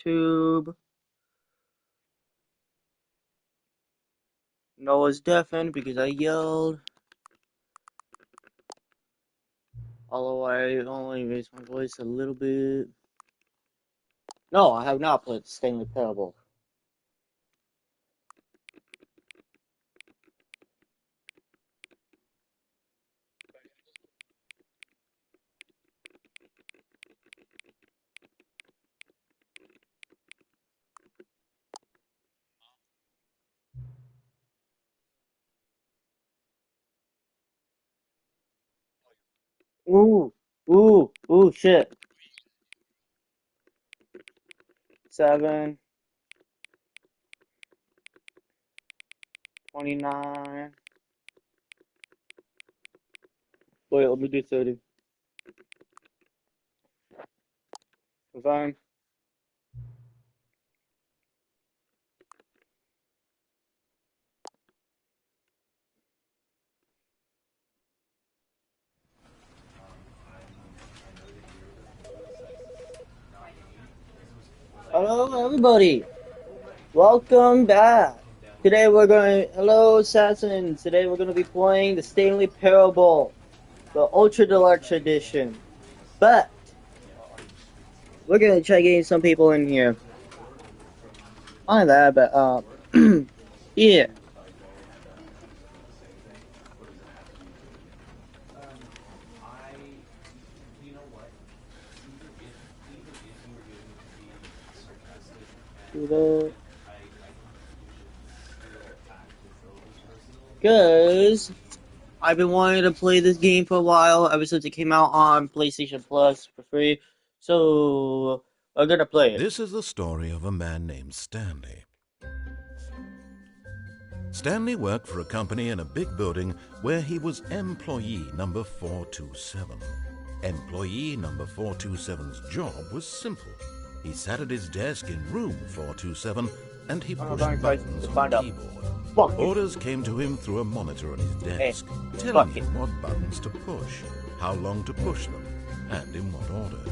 YouTube. Noah's deafened because I yelled. Although I only raised my voice a little bit. No, I have not played Stanley Parable. Ooh, shit. 7, 29. Wait, let me do 30. Fine. Hello, everybody. Welcome back. Today we're going. Hello, assassins. Today we're going to be playing the Stanley Parable, the Ultra Deluxe Edition. But we're going to try getting some people in here. Not that, but yeah. Because I've been wanting to play this game for a while, ever since it came out on PlayStation Plus for free. So I'm gonna play it. This is the story of a man named Stanley. Stanley worked for a company in a big building where he was employee number 427. Employee number 427's job was simple. He sat at his desk in room 427 and he pushed buttons on the keyboard. Orders came to him through a monitor on his desk, telling him what buttons to push, how long to push them, and in what order.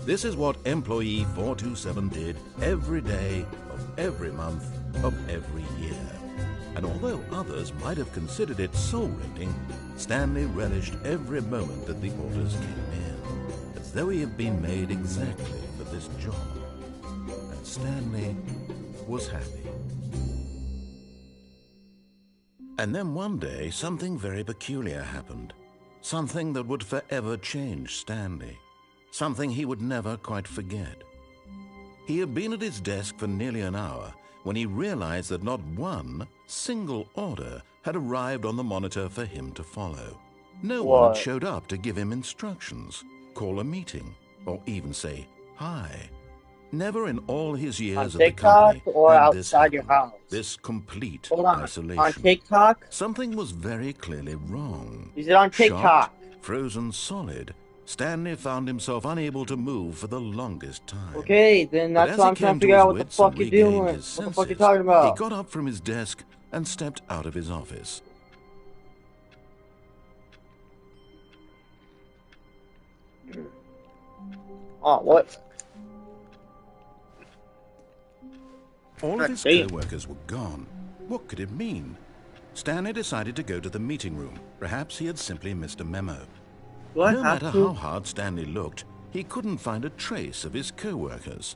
This is what employee 427 did every day of every month of every year. And although others might have considered it soul-rending, Stanley relished every moment that the orders came in, as though he had been made exactly for this job. And Stanley was happy. And then one day, something very peculiar happened. Something that would forever change Stanley. Something he would never quite forget. He had been at his desk for nearly an hour when he realized that not one single order had arrived on the monitor for him to follow. No one had showed up to give him instructions, call a meeting, or even say hi. Never in all his years at the company or had outside your house. This complete isolation. On TikTok? Something was very clearly wrong. Is it on TikTok? Shocked, frozen solid, Stanley found himself unable to move for the longest time. Okay, then that's why I'm trying to figure out what the fuck you're doing. What the fuck you talking about? He got up from his desk and stepped out of his office. Oh, what? All of his co-workers were gone. What could it mean? Stanley decided to go to the meeting room. Perhaps he had simply missed a memo. No matter how hard Stanley looked, he couldn't find a trace of his co-workers.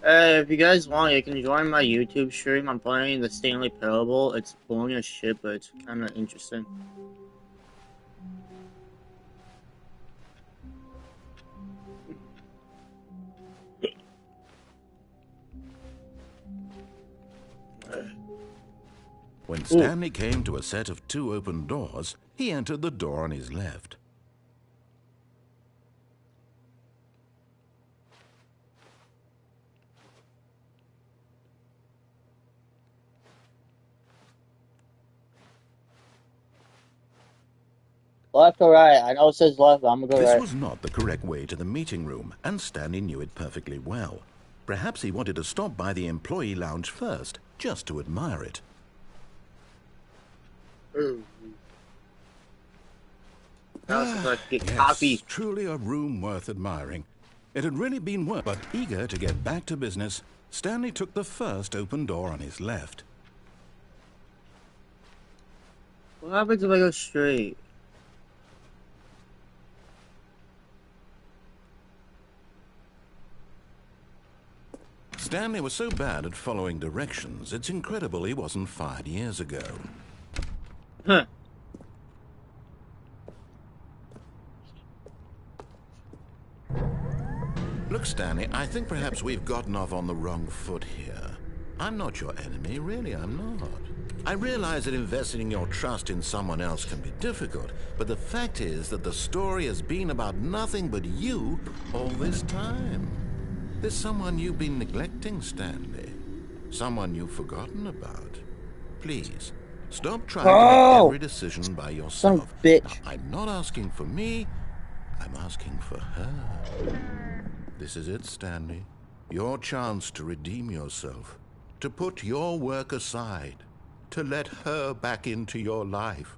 If you guys want, you can join my YouTube stream. I'm playing the Stanley Parable. It's boring as shit, but it's kind of interesting. When Stanley came to a set of 2 open doors, he entered the door on his left. Left or right? I know it says left, but I'm gonna go right. This was not the correct way to the meeting room, and Stanley knew it perfectly well. Perhaps he wanted to stop by the employee lounge first, just to admire it. I was supposed to get Yes, coffee. truly a room worth admiring. It had really been worth, but eager to get back to business, Stanley took the first open door on his left. What happens if I go straight? Stanley was so bad at following directions, it's incredible he wasn't fired years ago. Huh. Look, Stanley, I think perhaps we've gotten off on the wrong foot here. I'm not your enemy, really, I'm not. I realize that investing your trust in someone else can be difficult, but the fact is that the story has been about nothing but you all this time. There's someone you've been neglecting, Stanley. Someone you've forgotten about. Please, stop trying to make every decision by yourself. Son of a bitch. Now, I'm not asking for me, I'm asking for her. This is it, Stanley. Your chance to redeem yourself. To put your work aside. To let her back into your life.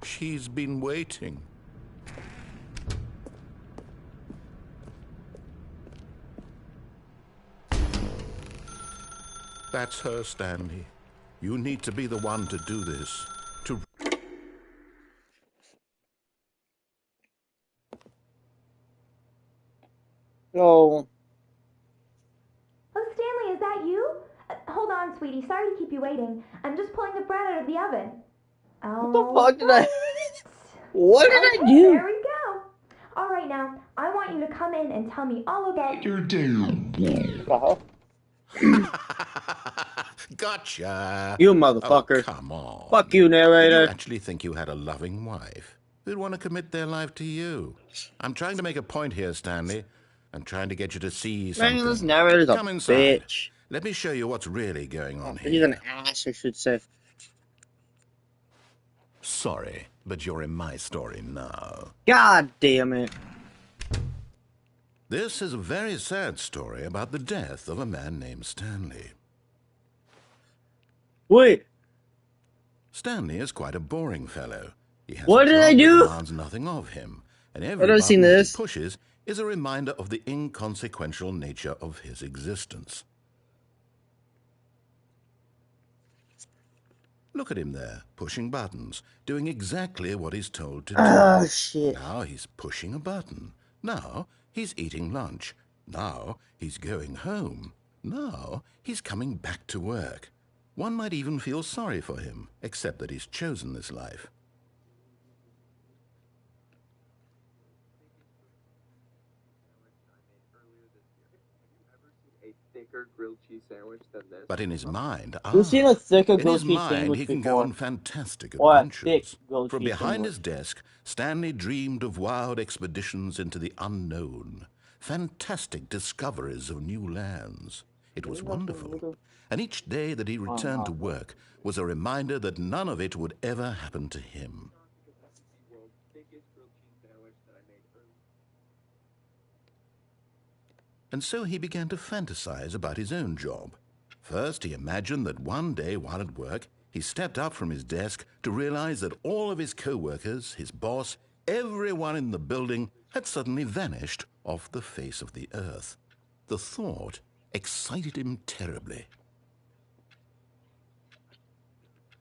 She's been waiting. That's her, Stanley. You need to be the one to do this. To... Oh. Oh, Stanley, is that you? Hold on, sweetie. Sorry to keep you waiting. I'm just pulling the bread out of the oven. What the fuck did I... What did I Okay, do? there we go. All right, now, I want you to come in and tell me all about your day. Gotcha! You motherfucker. Oh, come on. Fuck you, narrator. Did you actually think you had a loving wife who'd want to commit their life to you? I'm trying to make a point here, Stanley. I'm trying to get you to see something. Man, this narrator's a Come inside. bitch. Let me show you what's really going on here. He's an ass, I should say. Sorry, but you're in my story now. God damn it. This is a very sad story about the death of a man named Stanley. Wait. Stanley is quite a boring fellow. He has What a did job I do? that demands nothing of him, and every I've seen button this. he pushes is a reminder of the inconsequential nature of his existence. Look at him there, pushing buttons, doing exactly what he's told to do. Oh, shit. Now he's pushing a button. Now he's eating lunch. Now he's going home. Now he's coming back to work. One might even feel sorry for him, except that he's chosen this life. Grilled cheese sandwich than this. But in his mind, You've seen a thicker in grilled his cheese mind, sandwich he can before. go on fantastic Or a adventures. thick grilled From cheese behind sandwich. his desk, Stanley dreamed of wild expeditions into the unknown, fantastic discoveries of new lands. It was wonderful. And each day that he returned to work was a reminder that none of it would ever happen to him. And so he began to fantasize about his own job. First, he imagined that one day while at work, he stepped up from his desk to realize that all of his co-workers, his boss, everyone in the building had suddenly vanished off the face of the earth. The thought excited him terribly.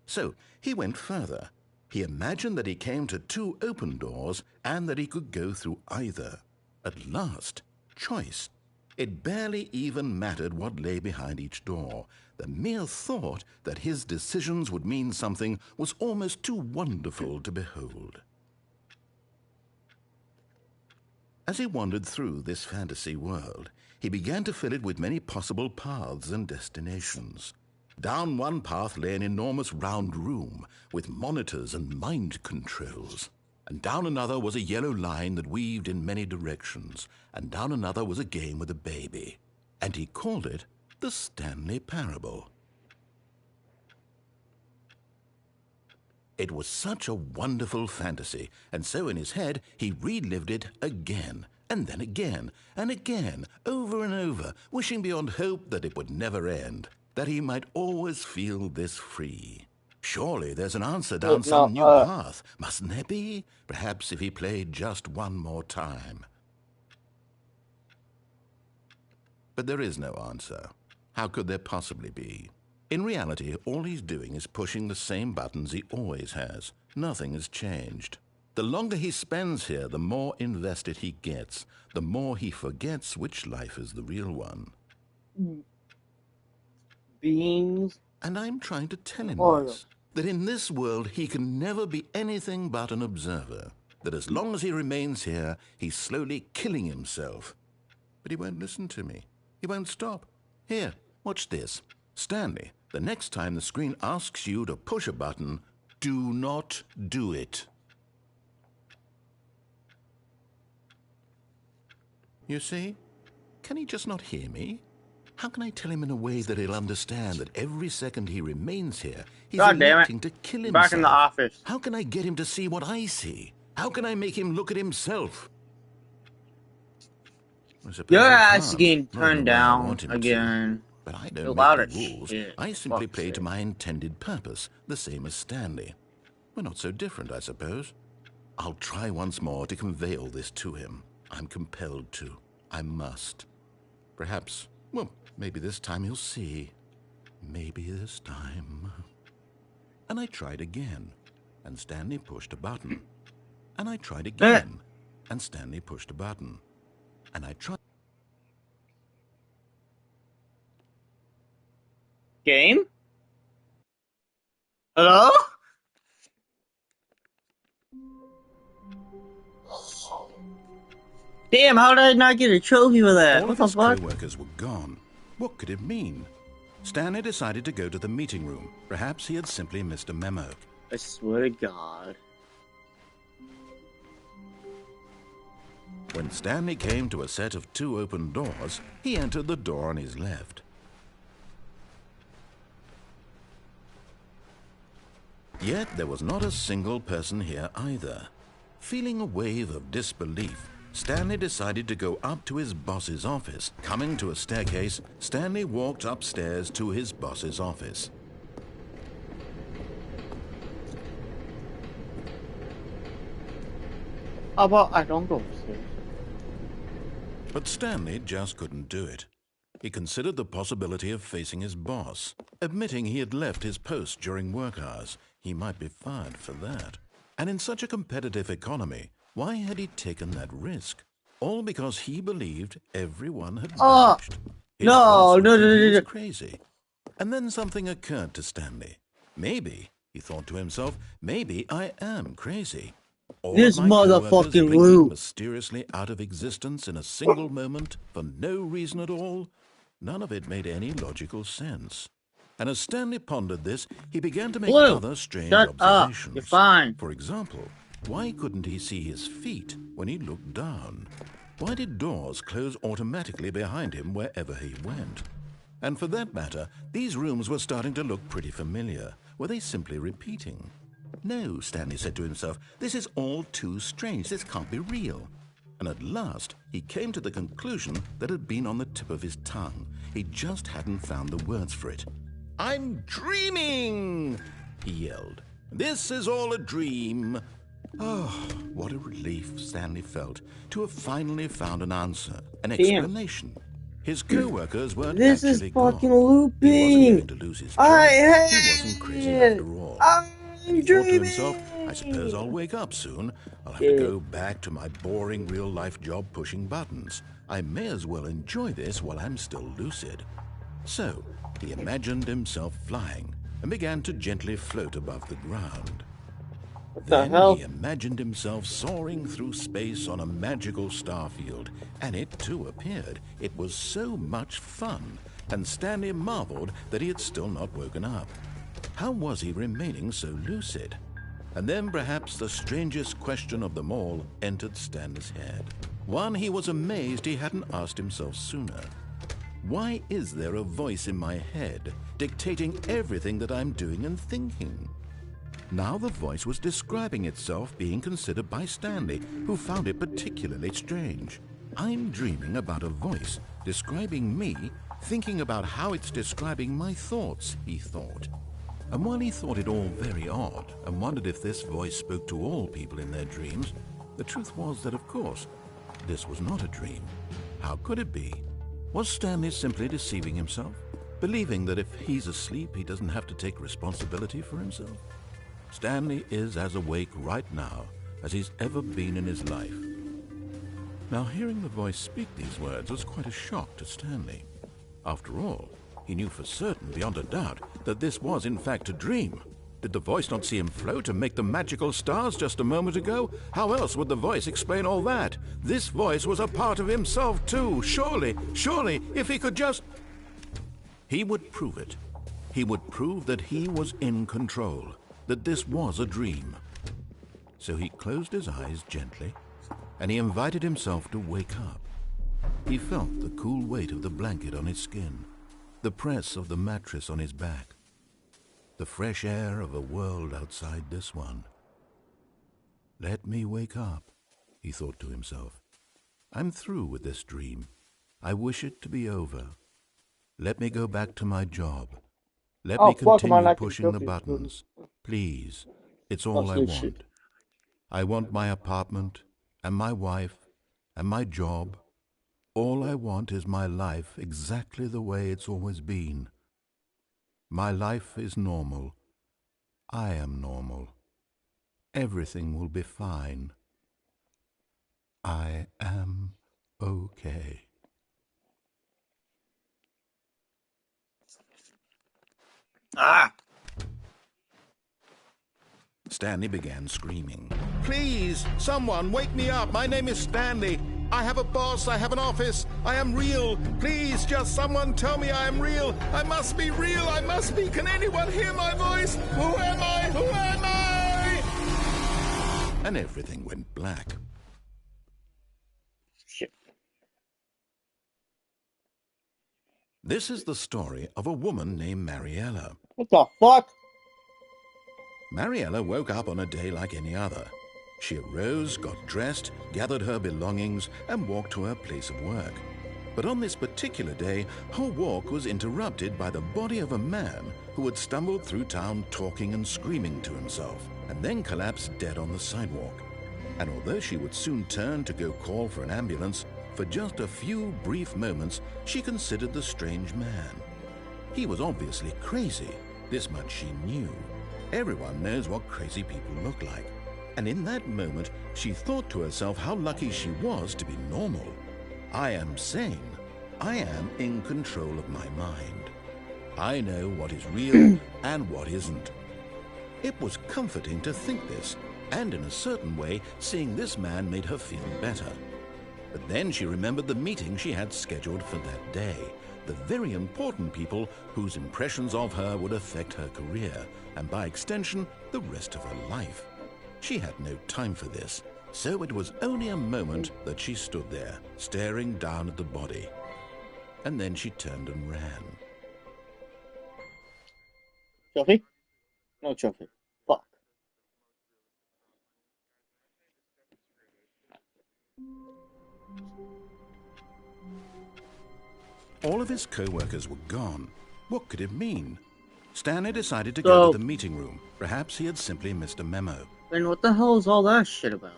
So he went further. He imagined that he came to two open doors and that he could go through either. At last, choice. It barely even mattered what lay behind each door. The mere thought that his decisions would mean something was almost too wonderful to behold. As he wandered through this fantasy world, he began to fill it with many possible paths and destinations. Down one path lay an enormous round room with monitors and mind controls. And down another was a yellow line that weaved in many directions, and down another was a game with a baby. And he called it the Stanley Parable. It was such a wonderful fantasy, and so in his head he relived it again, and then again, and again, over and over, wishing beyond hope that it would never end, that he might always feel this free. Surely there's an answer down some new No, path, mustn't there be? Perhaps if he played just one more time. But there is no answer. How could there possibly be? In reality, all he's doing is pushing the same buttons he always has. Nothing has changed. The longer he spends here, the more invested he gets, the more he forgets which life is the real one. beans. And I'm trying to tell him Oil. this, that in this world he can never be anything but an observer, that as long as he remains here, he's slowly killing himself. But he won't listen to me. He won't stop. Here, watch this. Stanley, the next time the screen asks you to push a button, do not do it. You see? Can he just not hear me? How can I tell him in a way that he'll understand that every second he remains here, he's God damn it. electing to kill himself? Back in the office. How can I get him to see what I see? How can I make him look at himself? I suppose Your I ass is can't. getting Not in turned the way I down want him to. again. But I You're don't loud make as the rules. shit. I simply Fuck's play to sake. my intended purpose, the same as Stanley. We're not so different, I suppose. I'll try once more to convey all this to him. I'm compelled to. I must. Perhaps, well, maybe this time he'll see. Maybe this time. And I tried again, and Stanley pushed a button. And I tried again, and Stanley pushed a button. And I tried. Game? Hello? Damn, how did I not get a trophy for that? All What of the his fuck? co-workers were gone. What could it mean? Stanley decided to go to the meeting room. Perhaps he had simply missed a memo. I swear to God. When Stanley came to a set of 2 open doors, he entered the door on his left. Yet there was not a single person here either. Feeling a wave of disbelief, Stanley decided to go up to his boss's office. Coming to a staircase, Stanley walked upstairs to his boss's office. How about I don't go upstairs? But Stanley just couldn't do it. He considered the possibility of facing his boss. Admitting he had left his post during work hours, he might be fired for that. And in such a competitive economy, why had he taken that risk? All because he believed everyone had vanished. His no, boss would no, think no, he no, was no. crazy. And then something occurred to Stanley. Maybe, he thought to himself, maybe I am crazy. All This of my coworkers motherfucking blinking Lou. mysteriously out of existence in a single moment for no reason at all. None of it made any logical sense. And as Stanley pondered this, he began to make Blue, other strange shut up. observations. You're fine. For example, why couldn't he see his feet when he looked down? Why did doors close automatically behind him wherever he went? And for that matter, these rooms were starting to look pretty familiar. Were they simply repeating? No, Stanley said to himself, this is all too strange. This can't be real. And at last, he came to the conclusion that had been on the tip of his tongue. He just hadn't found the words for it. I'm dreaming, he yelled. This is all a dream. Oh, what a relief Stanley felt to have finally found an answer, an explanation. His co-workers weren't This is actually gone. fucking He wasn't looping. going to lose his job. I He hate wasn't crazy it. after all. I'm He thought to dreaming. himself, I suppose I'll wake up soon. I'll have to go back to my boring real-life job pushing buttons. I may as well enjoy this while I'm still lucid. So, he imagined himself flying and began to gently float above the ground. What the Then hell? he imagined himself soaring through space on a magical starfield, and it too appeared. It was so much fun, and Stanley marveled that he had still not woken up. How was he remaining so lucid? And then perhaps the strangest question of them all entered Stanley's head. One he was amazed he hadn't asked himself sooner. Why is there a voice in my head dictating everything that I'm doing and thinking? Now the voice was describing itself being considered by Stanley, who found it particularly strange. I'm dreaming about a voice describing me, thinking about how it's describing my thoughts, he thought. And while he thought it all very odd and wondered if this voice spoke to all people in their dreams, the truth was that, of course, this was not a dream. How could it be? Was Stanley simply deceiving himself, believing that if he's asleep, he doesn't have to take responsibility for himself? Stanley is as awake right now as he's ever been in his life. Now, hearing the voice speak these words was quite a shock to Stanley. After all, he knew for certain, beyond a doubt, that this was in fact a dream. Did the voice not see him float and make the magical stars just a moment ago? How else would the voice explain all that? This voice was a part of himself too. Surely, if he could just... He would prove it. He would prove that he was in control, that this was a dream. So he closed his eyes gently, and he invited himself to wake up. He felt the cool weight of the blanket on his skin, the press of the mattress on his back, the fresh air of a world outside this one. Let me wake up, he thought to himself. I'm through with this dream. I wish it to be over. Let me go back to my job. Let me continue pushing the buttons. Please, it's all I want. I want my apartment and my wife and my job. All I want is my life exactly the way it's always been. My life is normal. I am normal. Everything will be fine. I am okay. Ah! Stanley began screaming. Please, someone, wake me up. My name is Stanley. I have a boss. I have an office. I am real. Please, just someone tell me I am real. I must be real. I must be. Can anyone hear my voice? Who am I? Who am I? And everything went black. Shit. This is the story of a woman named Mariella. What the fuck? Mariella woke up on a day like any other. She arose, got dressed, gathered her belongings, and walked to her place of work. But on this particular day, her walk was interrupted by the body of a man who had stumbled through town talking and screaming to himself, and then collapsed dead on the sidewalk. And although she would soon turn to go call for an ambulance, for just a few brief moments she considered the strange man. He was obviously crazy, this much she knew. Everyone knows what crazy people look like. And in that moment, she thought to herself how lucky she was to be normal. I am sane. I am in control of my mind. I know what is real and what isn't. It was comforting to think this, and in a certain way, seeing this man made her feel better. But then she remembered the meeting she had scheduled for that day, the very important people whose impressions of her would affect her career, and by extension, the rest of her life. She had no time for this, so it was only a moment that she stood there, staring down at the body. And then she turned and ran. Trophy? No trophy. Fuck. All of his co-workers were gone. What could it mean? Stanley decided to go to the meeting room. Perhaps he had simply missed a memo. Then what the hell is all that shit about?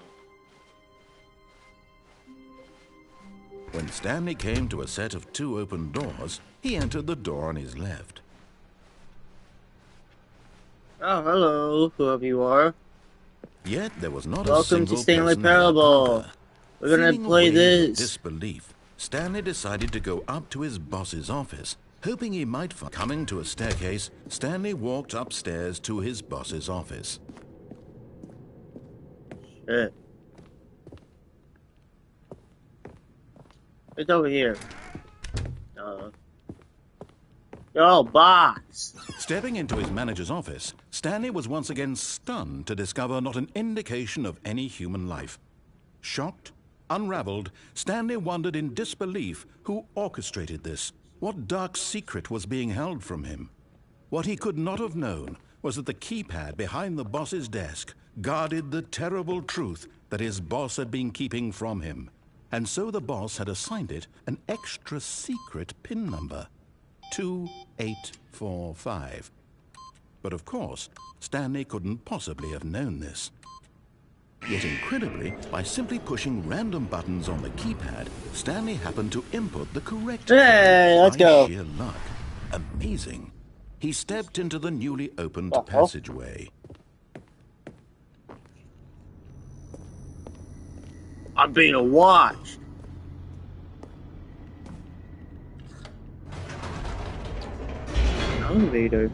When Stanley came to a set of 2 open doors, he entered the door on his left. Oh, hello, whoever you are. Yet there was not Welcome a single to Stanley person Parable. there. We're gonna Feeling play a wave of this. disbelief, Stanley decided to go up to his boss's office, hoping he might find... Coming to a staircase, Stanley walked upstairs to his boss's office. Shit. It's over here. Yo, boss! Stepping into his manager's office, Stanley was once again stunned to discover not an indication of any human life. Shocked, unraveled, Stanley wondered in disbelief who orchestrated this. What dark secret was being held from him? What he could not have known was that the keypad behind the boss's desk guarded the terrible truth that his boss had been keeping from him. And so the boss had assigned it an extra secret PIN number. 2845. But of course, Stanley couldn't possibly have known this. Yet incredibly, by simply pushing random buttons on the keypad, Stanley happened to input the correct Hey, code let's by go. sheer luck. Amazing. He stepped into the newly opened Uh-oh. passageway. I'm being watched. Elevator.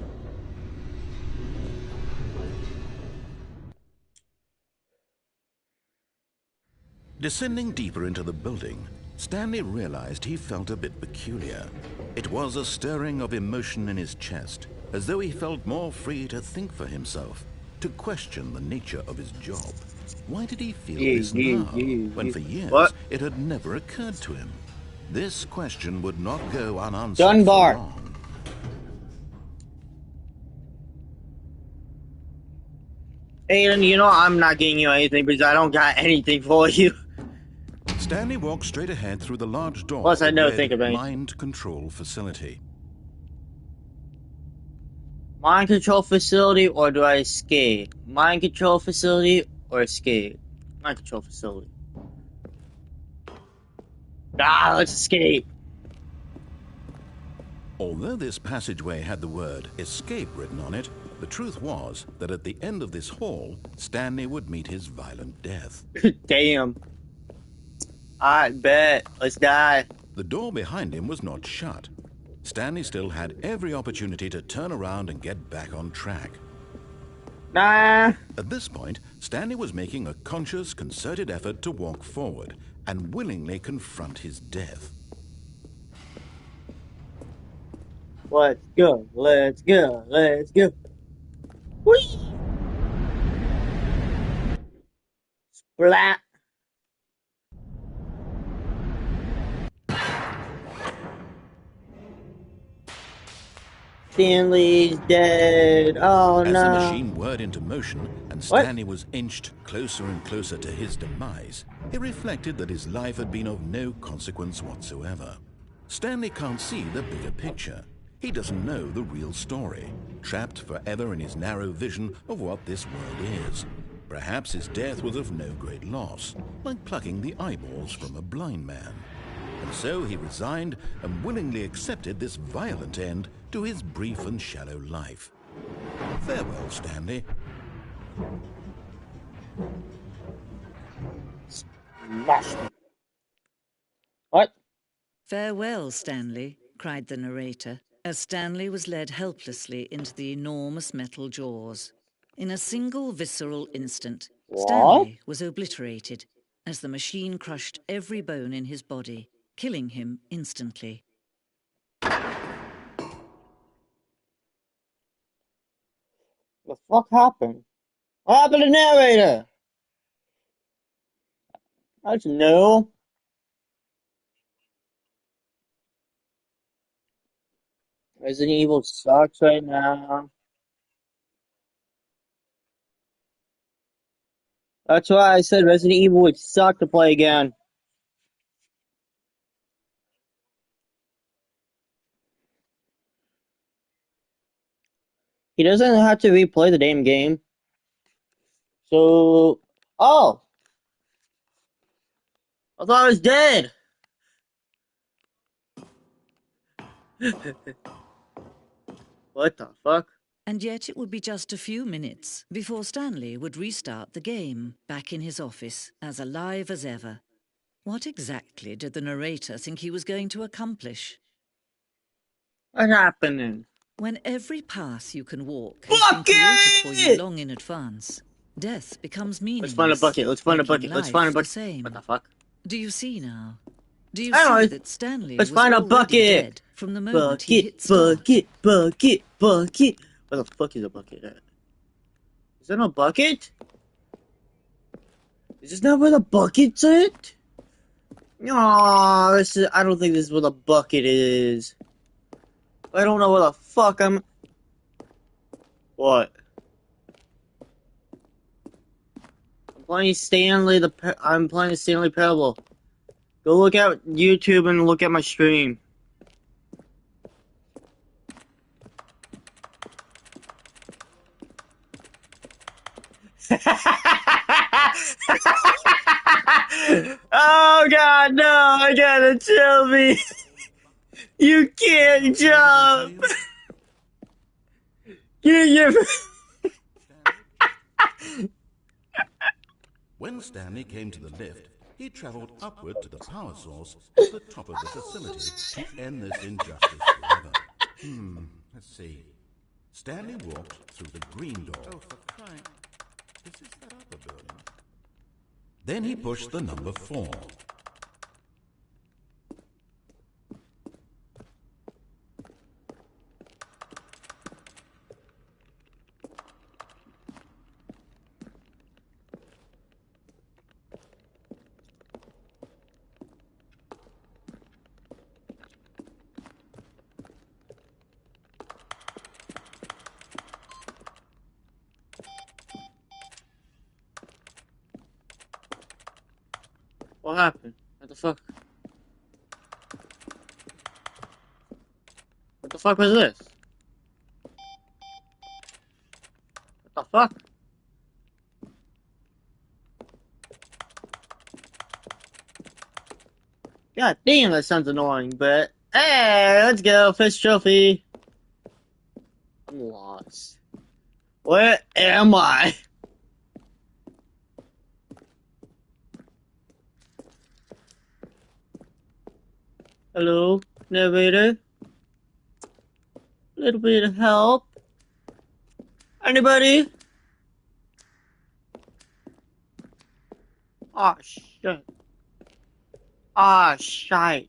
Descending deeper into the building, Stanley realized he felt a bit peculiar. It was a stirring of emotion in his chest, as though he felt more free to think for himself, to question the nature of his job. Why did he feel this now, when for years it had never occurred to him? This question would not go unanswered Dunbar. for long. Aiden, you know I'm not getting you anything because I don't got anything for you. Stanley walked straight ahead through the large door Plus, I that never read think of anything. Mind Control Facility. Mind control facility, or do I escape? Mind control facility or escape? Mind control facility. Ah, let's escape. Although this passageway had the word escape written on it, the truth was that at the end of this hall, Stanley would meet his violent death. Damn. I bet. Let's die. The door behind him was not shut. Stanley still had every opportunity to turn around and get back on track. Nah. At this point, Stanley was making a conscious, concerted effort to walk forward and willingly confront his death. Let's go. Let's go. Let's go. Whee! Splat. Stanley's dead. Oh As no. the machine whirred into motion and Stanley was inched closer and closer to his demise, he reflected that his life had been of no consequence whatsoever. Stanley can't see the bigger picture. He doesn't know the real story, trapped forever in his narrow vision of what this world is. Perhaps his death was of no great loss, like plucking the eyeballs from a blind man. And so he resigned and willingly accepted this violent end to his brief and shallow life. Farewell, Stanley. Smash me. What? "Farewell, Stanley," cried the narrator, as Stanley was led helplessly into the enormous metal jaws. In a single visceral instant, Stanley was obliterated as the machine crushed every bone in his body, killing him instantly. The fuck happened? What happened to the narrator? That's new. Resident Evil sucks right now. That's why I said Resident Evil would suck to play again. He doesn't have to replay the damn game. So... Oh! I thought I was dead! What the fuck? And yet it would be just a few minutes before Stanley would restart the game, back in his office, as alive as ever. What exactly did the narrator think he was going to accomplish? What's happening? When every path you can walk has been created for you long in advance, death becomes meaningless. Let's find a bucket. Let's find a bucket. Let's find a bucket. Same. What the fuck? Do you see now? Do you I see know. that Stanley Let's was find a already bucket. dead from the moment he hit Bucket, start? bucket. Where the fuck is a bucket at? Is there no bucket? Is this not where the bucket's at? No, I don't think this is where the bucket is. I don't know where the fuck I'm... What? I'm playing Stanley Parable. Go look at YouTube and look at my stream. Oh God, no! I gotta tell me. You can't jump. You. When Stanley came to the lift, he traveled upward to the power source at the top of the facility to end this injustice forever. Let's see. Stanley walked through the green door. Oh, for crying. Is this that other building? Then he pushed the number 4. What happened? What the fuck? What the fuck was this? What the fuck? God damn, that sounds annoying, but hey, let's go, fish trophy. I'm lost. Where am I? Hello, narrator? A little bit of help? Anybody? Oh shit. Ah, shite.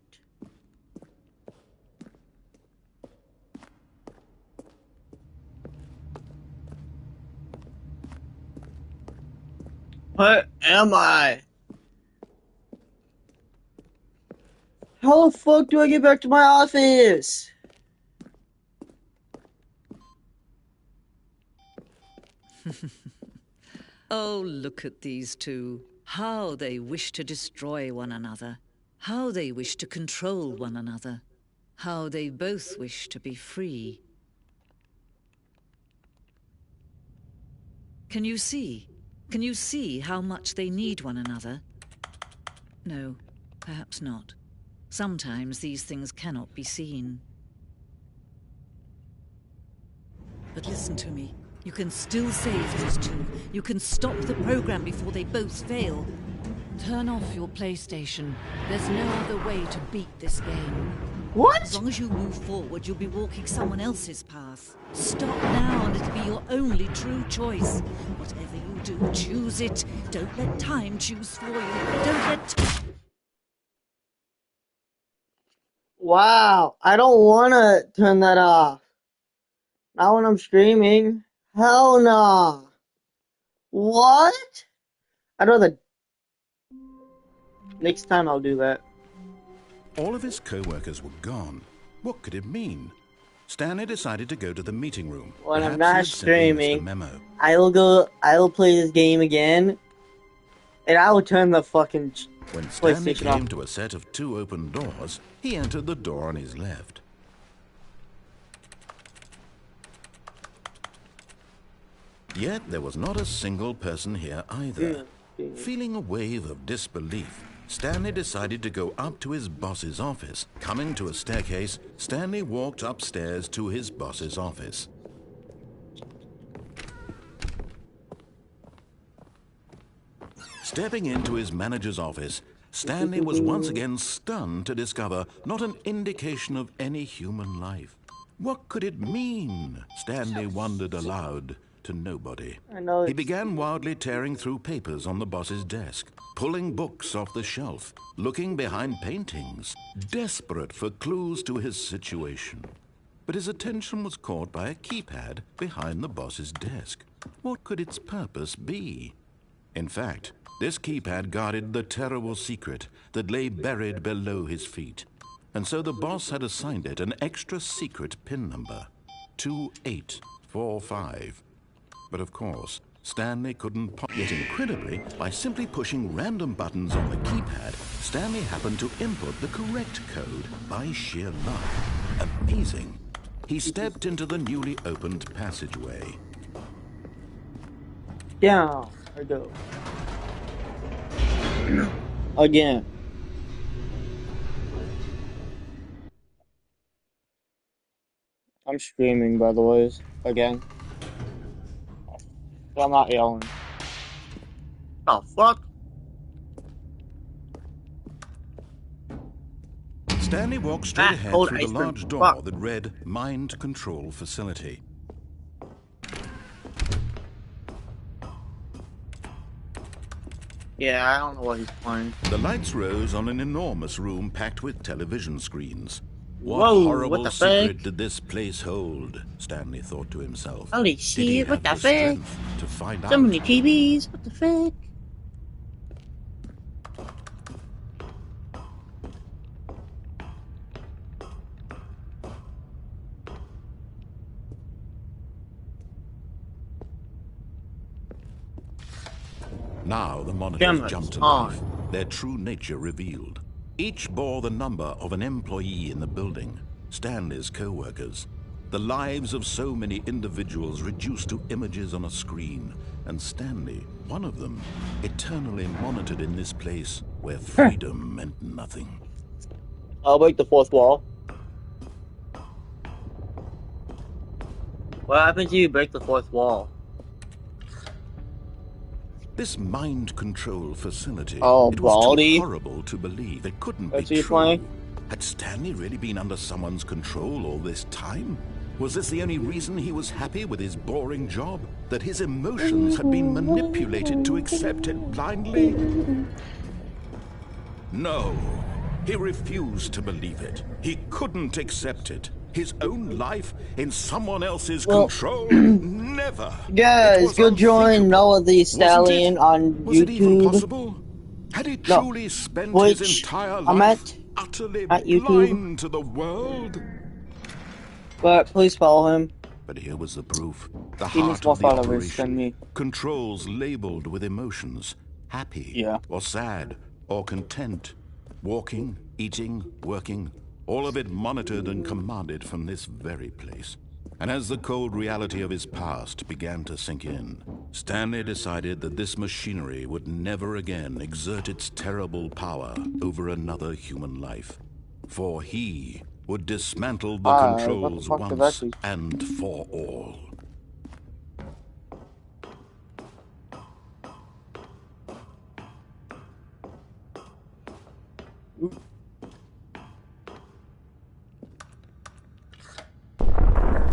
Where am I? How the fuck do I get back to my office? Oh, look at these two. How they wish to destroy one another. How they wish to control one another. How they both wish to be free. Can you see? Can you see how much they need one another? No, perhaps not. Sometimes these things cannot be seen. But listen to me. You can still save these two. You can stop the program before they both fail. Turn off your PlayStation. There's no other way to beat this game. What? As long as you move forward, you'll be walking someone else's path. Stop now and it'll be your only true choice. Whatever you do, choose it. Don't let time choose for you. Don't let... Wow, I don't want to turn that off. Not when I'm streaming. Hell nah. What? I'd rather... Next time I'll do that. All of his co-workers were gone. What could it mean? Stanley decided to go to the meeting room. When I'm Perhaps not he had simply missed a streaming, memo. I will play this game again, and I will turn the fucking When Stanley PlayStation off. came to a set of 2 open doors, he entered the door on his left. Yet there was not a single person here either. Feeling a wave of disbelief, Stanley decided to go up to his boss's office. Coming to a staircase, Stanley walked upstairs to his boss's office. Stepping into his manager's office, Stanley was once again stunned to discover not an indication of any human life. What could it mean? Stanley wondered aloud to nobody. I know He it's... began wildly tearing through papers on the boss's desk, pulling books off the shelf, looking behind paintings, desperate for clues to his situation. But his attention was caught by a keypad behind the boss's desk. What could its purpose be? In fact, this keypad guarded the terrible secret that lay buried below his feet. And so the boss had assigned it an extra secret PIN number, 2845. But of course, Stanley couldn't pop. Yet incredibly, by simply pushing random buttons on the keypad, Stanley happened to input the correct code by sheer luck. Amazing. He stepped into the newly opened passageway. Down. I go. Again. I'm screaming, by the way. Again. I'm not yelling. Oh, fuck? Stanley walked straight ahead cold through the ice cream. large door Fuck. that read Mind Control Facility. Yeah, I don't know what he's playing. The lights rose on an enormous room packed with television screens. What Whoa, horrible what the secret fuck? did this place hold? Stanley thought to himself. Holy Did he shit, what have the the fuck? strength to find So out? many TVs, what the fuck? Now the monitors Cameras jumped to on. life, their true nature revealed. Each bore the number of an employee in the building, Stanley's co-workers. The lives of so many individuals reduced to images on a screen, and Stanley, one of them, eternally monitored in this place where freedom meant nothing. I'll break the fourth wall. What happens if you break the fourth wall? This mind control facility, Oh, it was baldy. too horrible to believe. It couldn't That's be what you're true. playing? Had Stanley really been under someone's control all this time? Was this the only reason he was happy with his boring job? That his emotions had been manipulated to accept it blindly? No, he refused to believe it. He couldn't accept it. His own life in someone else's control? Never. Guys, go join Noah the Stallion on Was it even YouTube. possible? Had he No, truly spent Twitch. his entire I'm life at utterly YouTube. blind to the world? But please follow him. But here was the proof. The He needs heart more of the followers than operation. me. Controls labeled with emotions. Happy, or sad, or content. Walking, eating, working. All of it monitored and commanded from this very place. And as the cold reality of his past began to sink in, Stanley decided that this machinery would never again exert its terrible power over another human life. For he would dismantle the controls once and for all.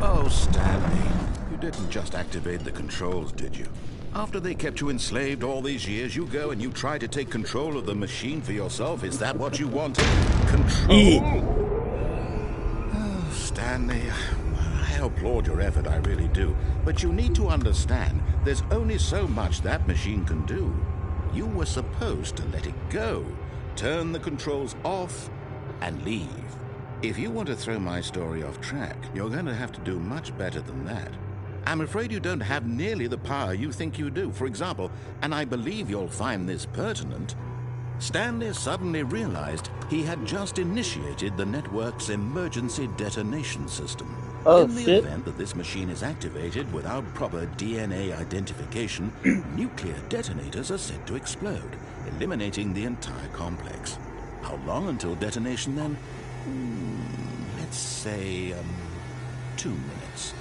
Oh, Stanley, you didn't just activate the controls, did you? After they kept you enslaved all these years, you go and you try to take control of the machine for yourself. Is that what you wanted? Control? Oh, Stanley, I applaud your effort, I really do. But you need to understand, there's only so much that machine can do. You were supposed to let it go, turn the controls off, and leave. If you want to throw my story off track, you're going to have to do much better than that. I'm afraid you don't have nearly the power you think you do. For example, and I believe you'll find this pertinent, Stanley suddenly realized he had just initiated the network's emergency detonation system. In the event that this machine is activated without proper DNA identification, nuclear detonators are set to explode, eliminating the entire complex. How long until detonation then? Let's say, 2 minutes.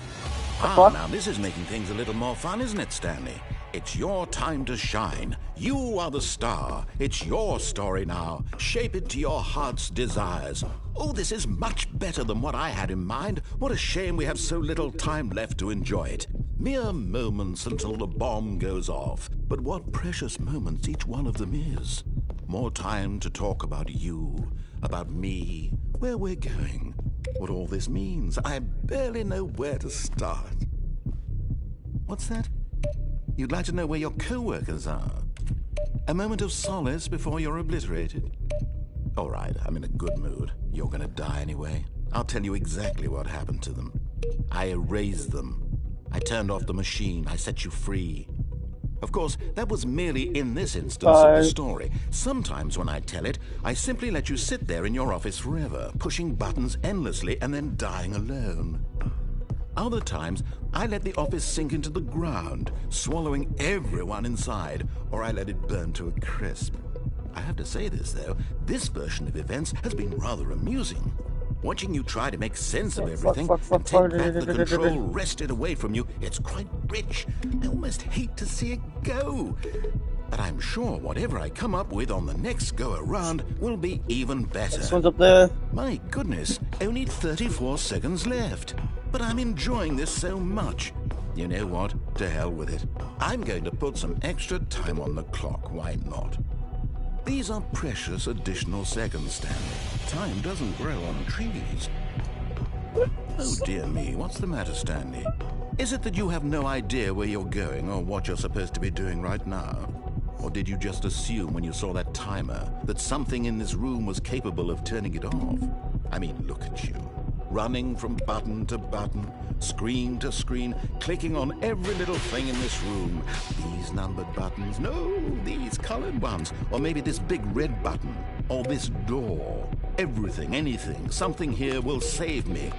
Now this is making things a little more fun, isn't it, Stanley? It's your time to shine. You are the star. It's your story now. Shape it to your heart's desires. Oh, this is much better than what I had in mind. What a shame we have so little time left to enjoy it. Mere moments until the bomb goes off. But what precious moments each one of them is. More time to talk about you, about me, where we're going, what all this means. I barely know where to start. What's that? You'd like to know where your co-workers are? A moment of solace before you're obliterated? All right, I'm in a good mood. You're gonna die anyway. I'll tell you exactly what happened to them. I erased them. I turned off the machine. I set you free. Of course, that was merely in this instance of the story. Sometimes when I tell it, I simply let you sit there in your office forever, pushing buttons endlessly and then dying alone. Other times, I let the office sink into the ground, swallowing everyone inside, or I let it burn to a crisp. I have to say this, though, this version of events has been rather amusing. Watching you try to make sense of everything and take back the control wrested away from you, it's quite rich. I almost hate to see it go. But I'm sure whatever I come up with on the next go-around will be even better. This one's up there. My goodness, only 34 seconds left. But I'm enjoying this so much. You know what? To hell with it. I'm going to put some extra time on the clock, why not? These are precious additional seconds, Stanley. Time doesn't grow on trees. Oh dear me, what's the matter, Stanley? Is it that you have no idea where you're going or what you're supposed to be doing right now? Or did you just assume when you saw that timer that something in this room was capable of turning it off? I mean, look at you. Running from button to button, screen to screen, clicking on every little thing in this room. These numbered buttons, no, these colored ones. Or maybe this big red button, or this door. Everything, anything, something here will save me.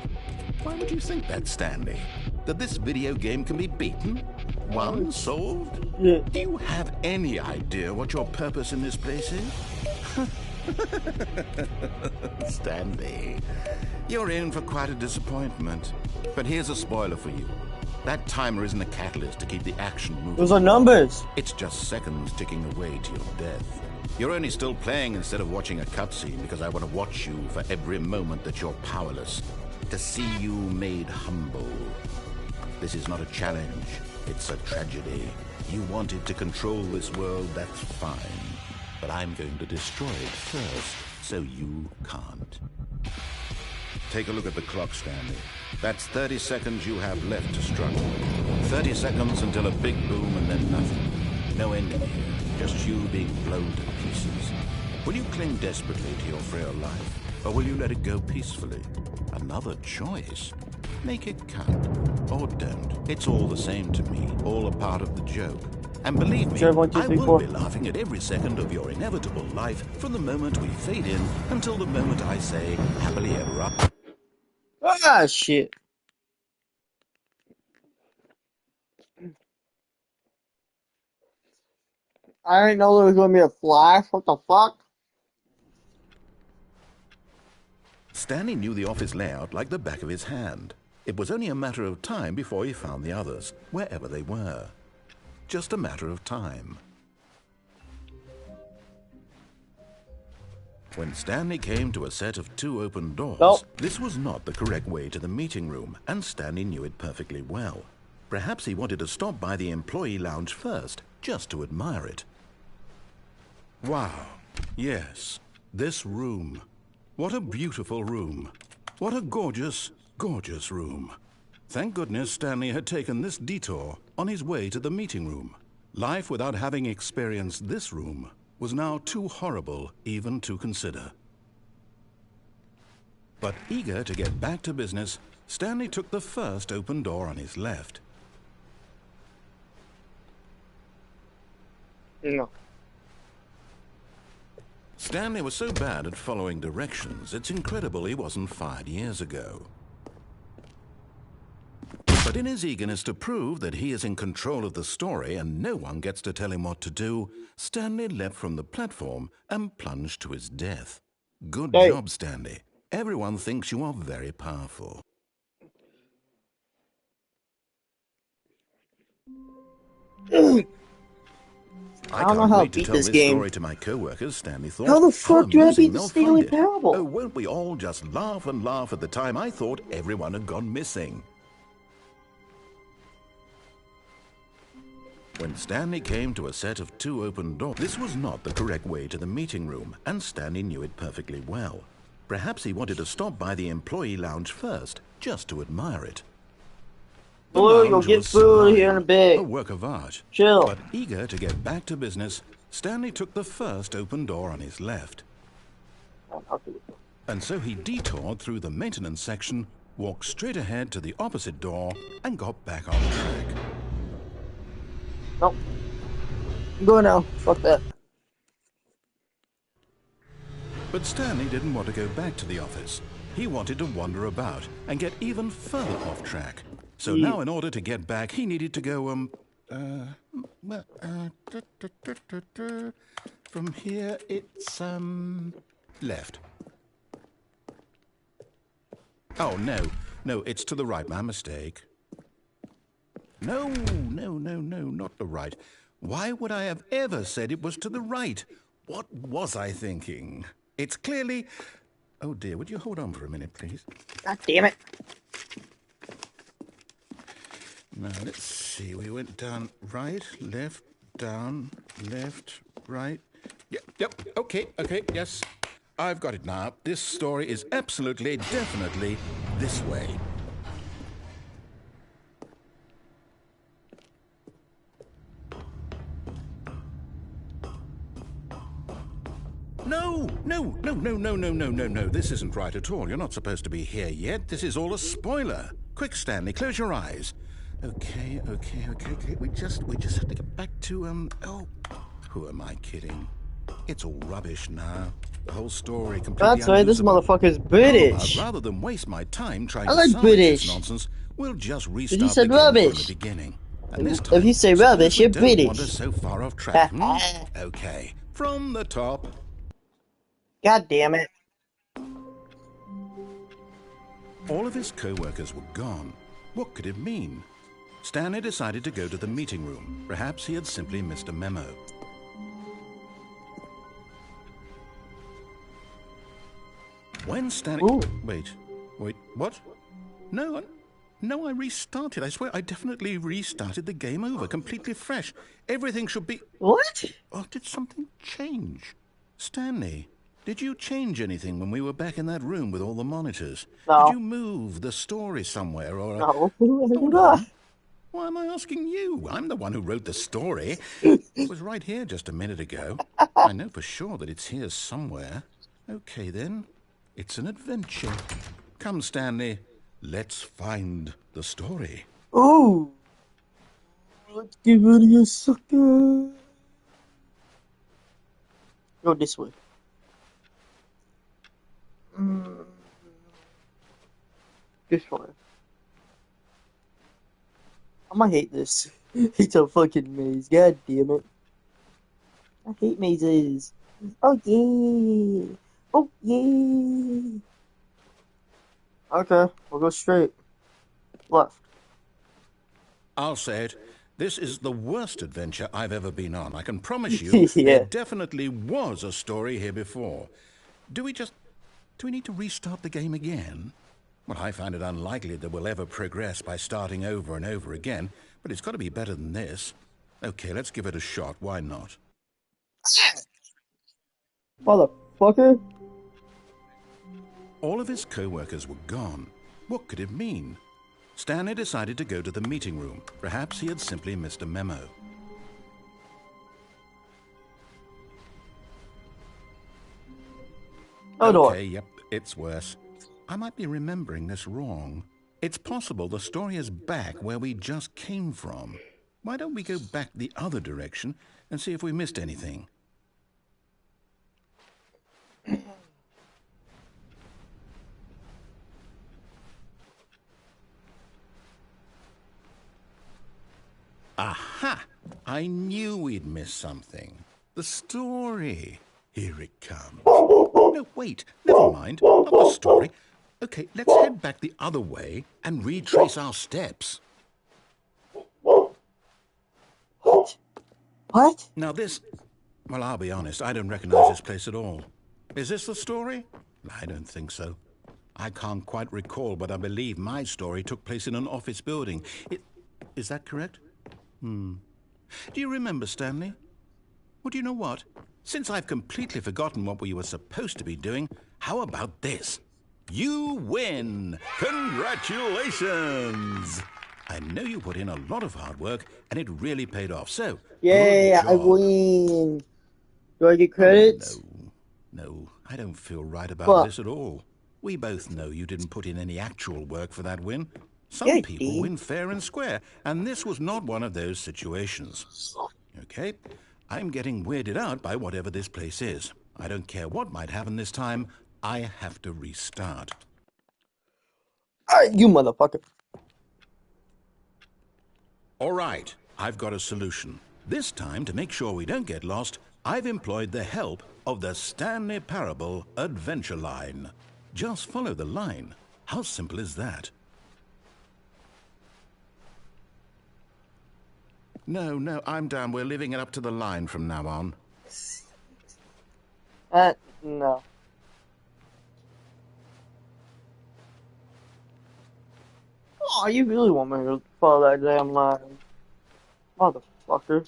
Why would you think that, Stanley? That this video game can be beaten? Won? Solved? Yeah. Do you have any idea what your purpose in this place is? Stanley, you're in for quite a disappointment. But here's a spoiler for you. That timer isn't a catalyst to keep the action moving. Those are numbers. It's just seconds ticking away to your death. You're only still playing instead of watching a cutscene because I want to watch you for every moment that you're powerless. To see you made humble. This is not a challenge. It's a tragedy. You wanted to control this world, that's fine. But I'm going to destroy it first, so you can't. Take a look at the clock, Stanley. That's 30 seconds you have left to struggle. 30 seconds until a big boom and then nothing. No ending here, just you being blown to pieces. Will you cling desperately to your frail life, or will you let it go peacefully? Another choice. Make it count, or don't. It's all the same to me, all a part of the joke. And believe me, Sure, 1, 2, 3, I will 4. be laughing at every second of your inevitable life from the moment we fade in until the moment I say, happily ever after. Ah, shit. I didn't know there was going to be a flash. What the fuck? Stanley knew the office layout like the back of his hand. It was only a matter of time before he found the others, wherever they were. Just a matter of time. When Stanley came to a set of 2 open doors, Nope. this was not the correct way to the meeting room, and Stanley knew it perfectly well. Perhaps he wanted to stop by the employee lounge first, just to admire it. Wow. Yes, this room. What a beautiful room. What a gorgeous, gorgeous room. Thank goodness Stanley had taken this detour on his way to the meeting room. Life without having experienced this room was now too horrible even to consider. But eager to get back to business, Stanley took the first open door on his left. No. Stanley was so bad at following directions, it's incredible he wasn't fired years ago. But in his eagerness to prove that he is in control of the story and no one gets to tell him what to do, Stanley leapt from the platform and plunged to his death. Good Hey. job, Stanley. Everyone thinks you are very powerful. I don't know how to wait to beat tell this this game. story to my co-workers, Stanley thought. How the fuck do I amusing beat the they'll Stanley find it. Parable? Oh, won't we all just laugh and laugh at the time I thought everyone had gone missing? When Stanley came to a set of 2 open doors, this was not the correct way to the meeting room, and Stanley knew it perfectly well. Perhaps he wanted to stop by the employee lounge first, just to admire it. The Blue, you'll lounge get was food here in a sublime, bit. a work of art. Chill. But eager to get back to business, Stanley took the first open door on his left. And so he detoured through the maintenance section, walked straight ahead to the opposite door, and got back on track. Nope. I'm going now. Fuck that. But Stanley didn't want to go back to the office. He wanted to wander about and get even further off track. So now in order to get back, he needed to go, from here it's, left. Oh, no, it's to the right, my mistake. No, not the right. Why would I have ever said it was to the right? What was I thinking? It's clearly... Oh dear, would you hold on for a minute, please? God damn it. Now, let's see. We went down right, left, down, left, right. Yep, okay, yes. I've got it now. This story is absolutely, definitely this way. No. This isn't right at all. You're not supposed to be here yet. This is all a spoiler. Quick, Stanley, close your eyes. Okay. We just have to get back to, oh, who am I kidding? It's all rubbish now. The whole story completely That's right, this unusable. motherfucker's British. Rather than waste my time trying I to like salvage British. this nonsense, we'll just He restart said the game from rubbish. the beginning. And this time, If you say suppose rubbish, we you're don't British. wander so far off track. Okay, from the top. God damn it. All of his co-workers were gone. What could it mean? Stanley decided to go to the meeting room. Perhaps he had simply missed a memo. When Stanley... Ooh. Wait, what? No, I restarted. I swear, I definitely restarted the game over, completely fresh. Everything should be... What? Oh, did something change? Stanley, did you change anything when we were back in that room with all the monitors? No. Did you move the story somewhere or... No. Hold on. Why am I asking you? I'm the one who wrote the story. It was right here just a minute ago. I know for sure that it's here somewhere. Okay, then. It's an adventure. Come, Stanley. Let's find the story. Ooh. Let's get rid of your sucker. Go this way. This way. I'm gonna hate this. It's a fucking maze. God damn it. I hate mazes. Oh yeah. Oh yeah. Okay, we'll go straight. Left. I'll say it. This is the worst adventure I've ever been on. I can promise you Yeah. there definitely was a story here before. Do we need to restart the game again? Well, I find it unlikely that we'll ever progress by starting over and over again, but it's got to be better than this. Okay, let's give it a shot. Why not? Motherfucker. All of his co-workers were gone. What could it mean? Stanley decided to go to the meeting room. Perhaps he had simply missed a memo. Okay, yep, it's worse. I might be remembering this wrong. It's possible the story is back where we just came from. Why don't we go back the other direction and see if we missed anything? Aha! I knew we'd missed something. The story. Here it comes. No, wait. Never mind. Not the story. Okay, let's head back the other way and retrace our steps. What? Now this... Well, I'll be honest. I don't recognize this place at all. Is this the story? I don't think so. I can't quite recall, but I believe my story took place in an office building. Is that correct? Do you remember, Stanley? Well, do you know what? Since I've completely forgotten what we were supposed to be doing, how about this? You win! Congratulations! I know you put in a lot of hard work, and it really paid off, so... Yay, good job. I win! Do I get credits? No, I don't feel right about this at all. We both know you didn't put in any actual work for that win. Some people win fair and square, and this was not one of those situations. Okay, I'm getting weirded out by whatever this place is. I don't care what might happen this time. I have to restart. Alright, you motherfucker. All right, I've got a solution. This time, to make sure we don't get lost, I've employed the help of the Stanley Parable Adventure Line. Just follow the line. How simple is that? No, I'm down. We're leaving it up to the line from now on. No. Oh, you really want me to follow that damn line? Motherfucker.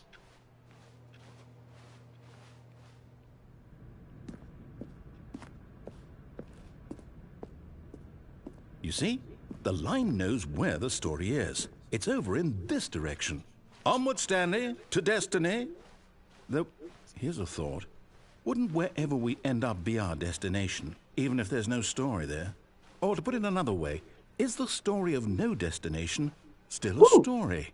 You see? The line knows where the story is. It's over in this direction. Onward, Stanley, to destiny. Though, here's a thought. Wouldn't wherever we end up be our destination, even if there's no story there? Or to put it another way, is the story of no destination still a story?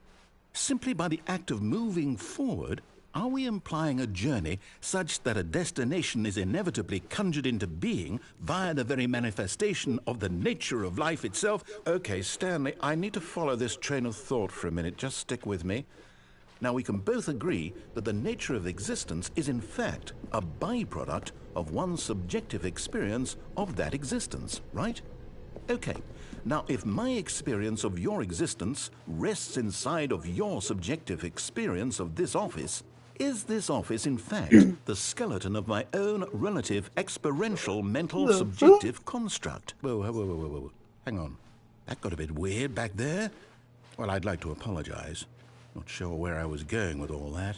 Simply by the act of moving forward, are we implying a journey such that a destination is inevitably conjured into being via the very manifestation of the nature of life itself? Okay, Stanley, I need to follow this train of thought for a minute. Just stick with me. Now, we can both agree that the nature of existence is in fact a byproduct of one's subjective experience of that existence, right? Okay, now if my experience of your existence rests inside of your subjective experience of this office, is this office in fact the skeleton of my own relative experiential mental subjective construct? Whoa. Hang on. That got a bit weird back there. Well, I'd like to apologize. Not sure where I was going with all that.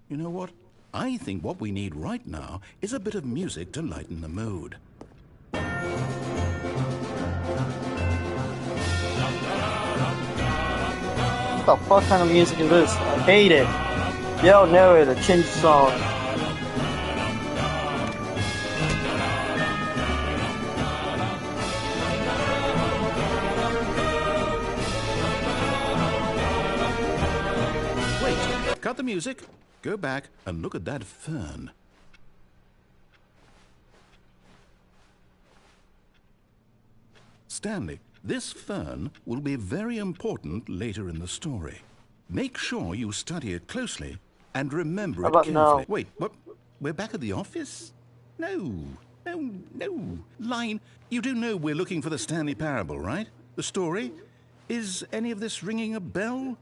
You know what? I think what we need right now is a bit of music to lighten the mood. What the fuck kind of music is this? I hate it. Yo, narrator, change the song. Wait, cut the music. Go back and look at that fern. Stanley, this fern will be very important later in the story. Make sure you study it closely and remember it carefully. No? Wait, what? We're back at the office? No. Line, you do know we're looking for the Stanley Parable, right? The story? Is any of this ringing a bell?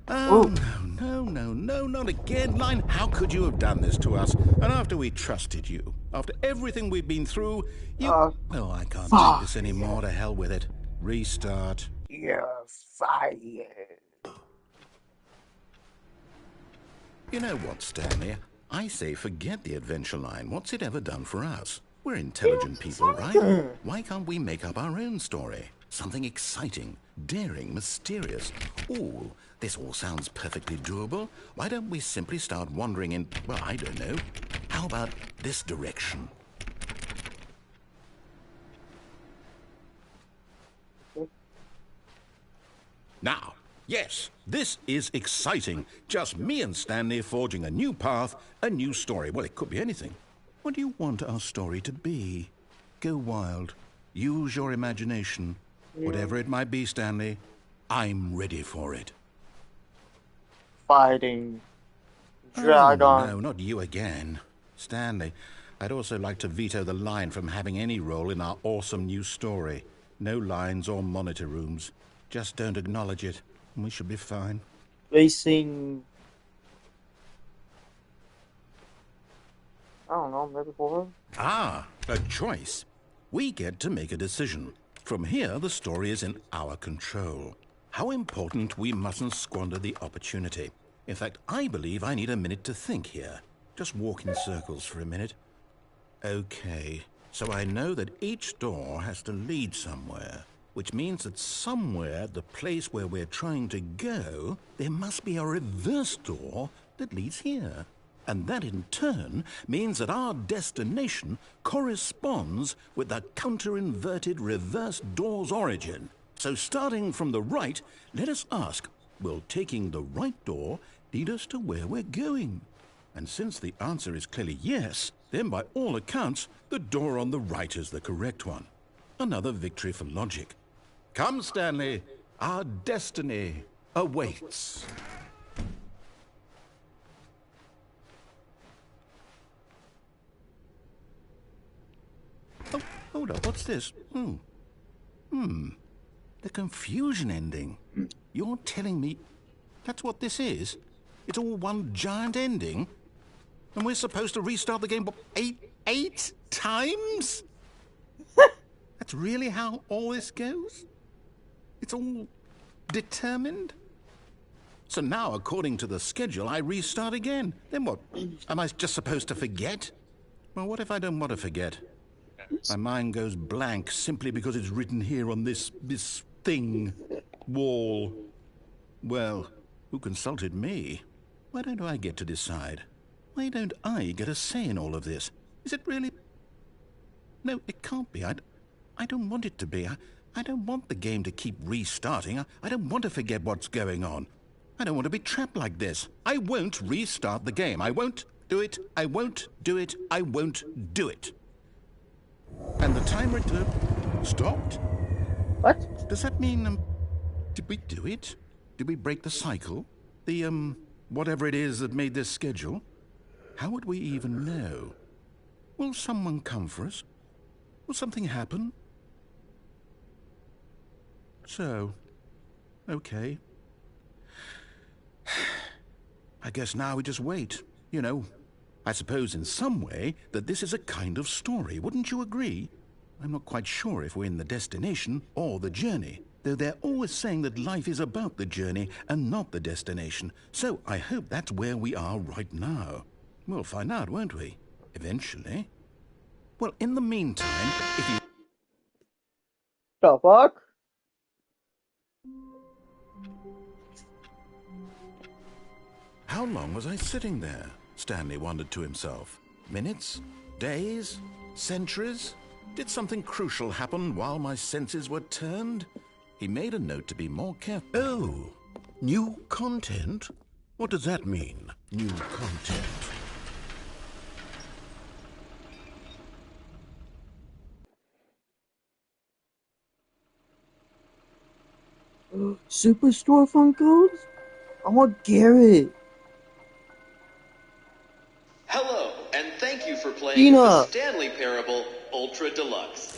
Oh, no, not again, Line. How could you have done this to us? And after we trusted you, after everything we've been through, you... Oh, I can't take this anymore. To hell with it. Restart. You're fired. You know what, Stanley? I say forget the adventure line. What's it ever done for us? We're intelligent people, right? Why can't we make up our own story? Something exciting, daring, mysterious. Ooh, this all sounds perfectly doable. Why don't we simply start wandering in, well, I don't know. How about this direction? Now, yes, this is exciting. Just me and Stanley forging a new path, a new story. Well, it could be anything. What do you want our story to be? Go wild. Use your imagination. Whatever it might be, Stanley, I'm ready for it. Fighting dragon. Oh, no, not you again. Stanley, I'd also like to veto the line from having any role in our awesome new story. No lines or monitor rooms. Just don't acknowledge it, and we should be fine. Racing. I don't know, maybe 4? Ah, a choice. We get to make a decision. From here, the story is in our control. How important we mustn't squander the opportunity. In fact, I believe I need a minute to think here. Just walk in circles for a minute. Okay, so I know that each door has to lead somewhere, which means that somewhere, the place where we're trying to go, there must be a reverse door that leads here. And that in turn means that our destination corresponds with the counter-inverted reverse door's origin. So starting from the right, let us ask, will taking the right door lead us to where we're going? And since the answer is clearly yes, then by all accounts, the door on the right is the correct one. Another victory for logic. Come, Stanley, our destiny awaits. Oh, hold up, what's this? The confusion ending. You're telling me that's what this is? It's all one giant ending? And we're supposed to restart the game, what, eight times? That's really how all this goes? It's all determined? So now, according to the schedule, I restart again. Then what? Am I just supposed to forget? Well, what if I don't want to forget? My mind goes blank simply because it's written here on this thing, wall. Well, who consulted me? Why don't I get to decide? Why don't I get a say in all of this? Is it really? No, it can't be. I don't want it to be. I don't want the game to keep restarting. I don't want to forget what's going on. I don't want to be trapped like this. I won't restart the game. I won't do it. I won't do it. I won't do it. And the timer stopped? What? Does that mean, did we do it? Did we break the cycle? The, whatever it is that made this schedule? How would we even know? Will someone come for us? Will something happen? So, okay. I guess now we just wait, you know. I suppose in some way that this is a kind of story, wouldn't you agree? I'm not quite sure if we're in the destination or the journey, though they're always saying that life is about the journey and not the destination. So I hope that's where we are right now. We'll find out, won't we? Eventually. Well, in the meantime, if you... The fuck? How long was I sitting there? Stanley wondered to himself. Minutes? Days? Centuries? Did something crucial happen while my senses were turned? He made a note to be more careful. Oh, new content? What does that mean, new content? Superstore Funkos? I want Garrett. Hello, and thank you for playing Tina. the Stanley Parable Ultra Deluxe.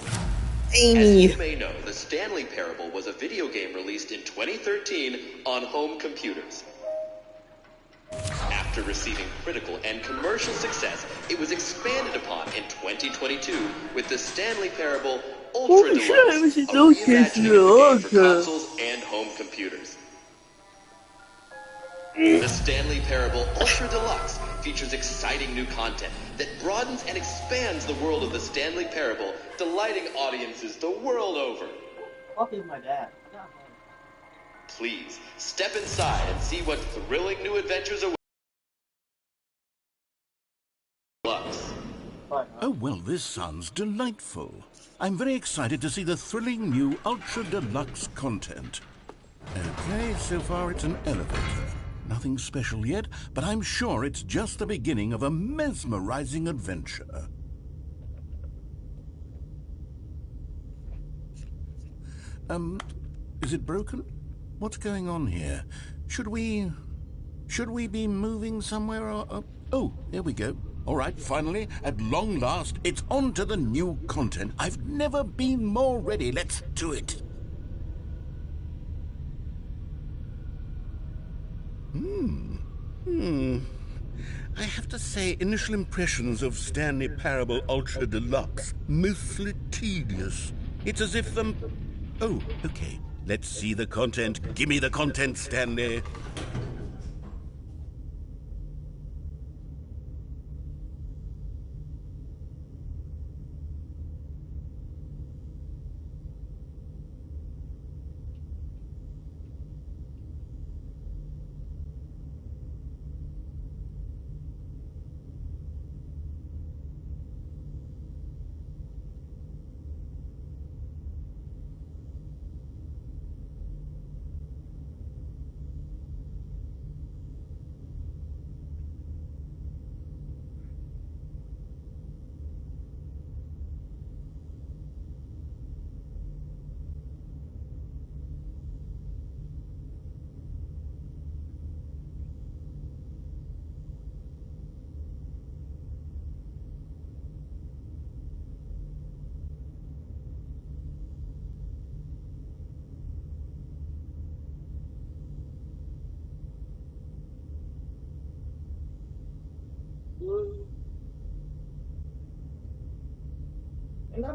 Amy. As you may know, the Stanley Parable was a video game released in 2013 on home computers. After receiving critical and commercial success, it was expanded upon in 2022 with the Stanley Parable Ultra Deluxe, a reimagining of the game for consoles and home computers. The Stanley Parable Ultra Deluxe features exciting new content that broadens and expands the world of the Stanley Parable, delighting audiences the world over. Fuck is my dad? Please, step inside and see what thrilling new adventures await. Deluxe. Oh, well, this sounds delightful. I'm very excited to see the thrilling new Ultra Deluxe content. Okay, so far it's an elevator. Nothing special yet, but I'm sure it's just the beginning of a mesmerizing adventure. Is it broken? What's going on here? Should we be moving somewhere or... Oh, there we go. All right, finally, at long last, it's on to the new content. I've never been more ready. Let's do it. I have to say, initial impressions of Stanley Parable Ultra Deluxe, mostly tedious. It's as if, Oh, okay. Let's see the content. Give me the content, Stanley.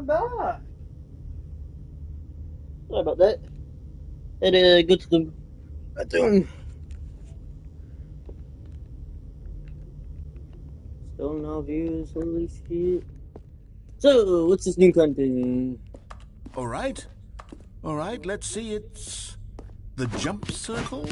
not bad. Sorry about that. Had to go to the bathroom. Still no views, holy shit. So, what's this new content? All right, let's see. It's the jump circle.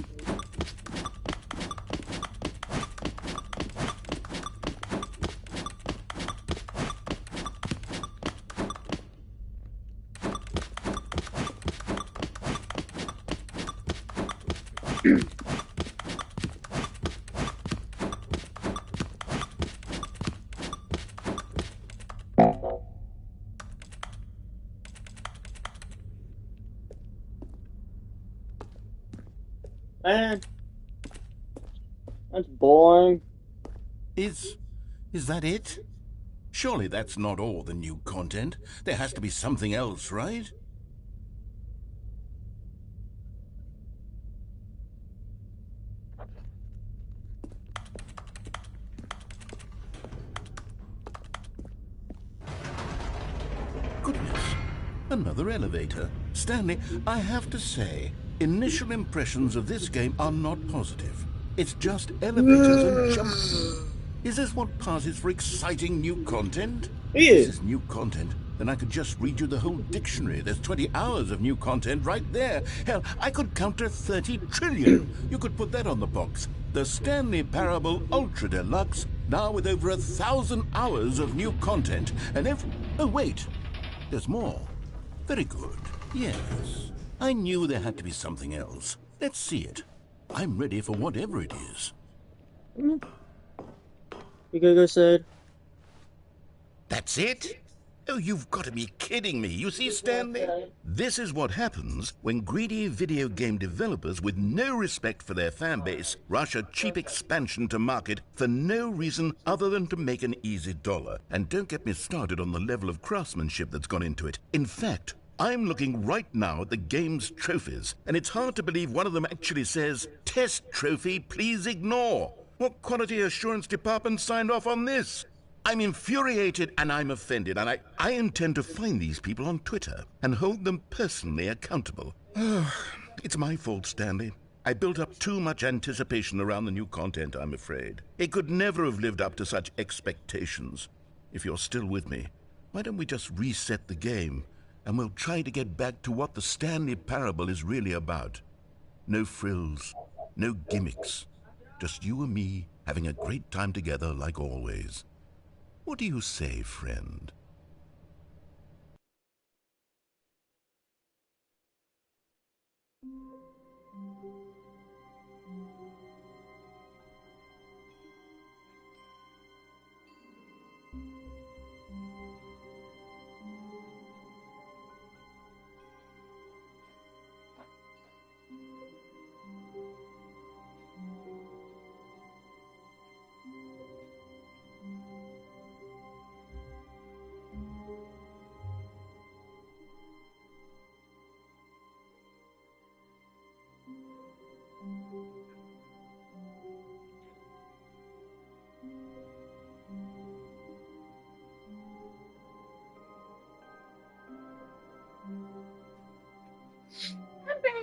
Man, that's boring. Is that it? Surely that's not all the new content. There has to be something else, right? Goodness, another elevator. Stanley, I have to say, initial impressions of this game are not positive. It's just elevators and jumps. Is this what passes for exciting new content? Yeah. If this is new content, then I could just read you the whole dictionary. There's 20 hours of new content right there. Hell, I could count to 30 trillion. You could put that on the box. The Stanley Parable Ultra Deluxe, now with over 1,000 hours of new content. And oh, wait. There's more. Very good. Yes. I knew there had to be something else. Let's see it. I'm ready for whatever it is. You gotta go inside. That's it? Oh, you've got to be kidding me. You see, Stanley? This is what happens when greedy video game developers with no respect for their fan base rush a cheap expansion to market for no reason other than to make an easy dollar. And don't get me started on the level of craftsmanship that's gone into it. In fact, I'm looking right now at the game's trophies, and it's hard to believe one of them actually says, "Test trophy, please ignore." What quality assurance department signed off on this? I'm infuriated and I'm offended, and I intend to find these people on Twitter and hold them personally accountable. It's my fault, Stanley. I built up too much anticipation around the new content, I'm afraid. It could never have lived up to such expectations. If you're still with me, why don't we just reset the game, and we'll try to get back to what the Stanley Parable is really about. No frills, no gimmicks. Just you and me having a great time together like always. What do you say, friend? I'm back.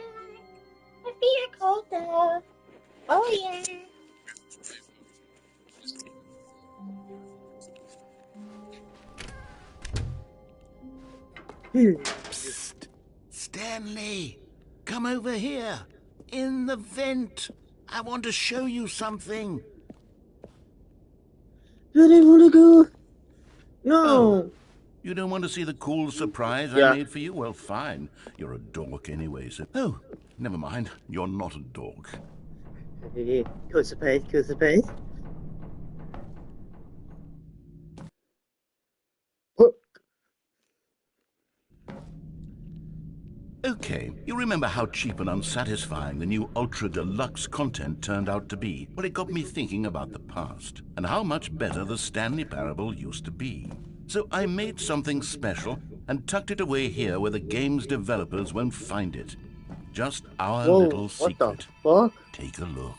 My feet are cold though. Oh yeah. Psst! Stanley! Come over here! In the vent! I want to show you something! Do they want to go? No. Oh, you don't want to see the cool surprise Yeah. I made for you? Well, fine. You're a dork anyway, so... Oh, never mind. You're not a dork. Cool surprise, cool surprise. Okay, you remember how cheap and unsatisfying the new Ultra Deluxe content turned out to be? Well, it got me thinking about the past, and how much better the Stanley Parable used to be. So I made something special and tucked it away here where the game's developers won't find it. Just our little What the secret. fuck? Take a look.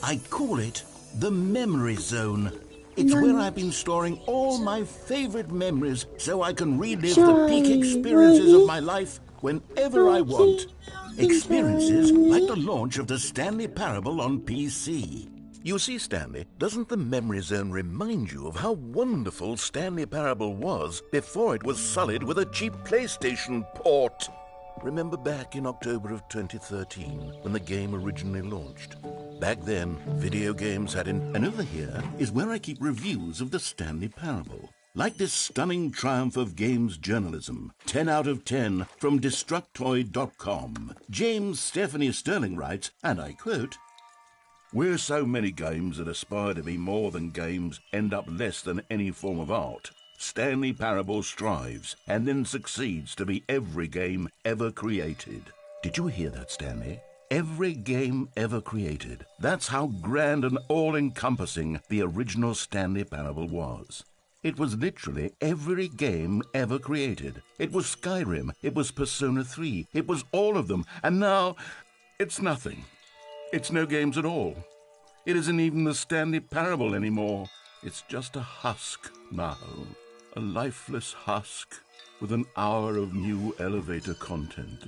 I call it the Memory Zone. It's where I've been storing all my favorite memories so I can relive the peak experiences of my life whenever I want. Experiences like the launch of the Stanley Parable on PC. You see, Stanley, doesn't the Memory Zone remind you of how wonderful Stanley Parable was before it was sullied with a cheap PlayStation port? Remember back in October of 2013 when the game originally launched? Back then, video games had and over here is where I keep reviews of the Stanley Parable. Like this stunning triumph of games journalism, 10 out of 10 from Destructoid.com. James Stephanie Sterling writes, and I quote, "Where so many games that aspire to be more than games end up less than any form of art, Stanley Parable strives and then succeeds to be every game ever created." Did you hear that, Stanley? Every game ever created. That's how grand and all-encompassing the original Stanley Parable was. It was literally every game ever created. It was Skyrim, it was Persona 3, it was all of them, and now it's nothing. It's no games at all. It isn't even the Stanley Parable anymore. It's just a husk now. A lifeless husk with an hour of new elevator content.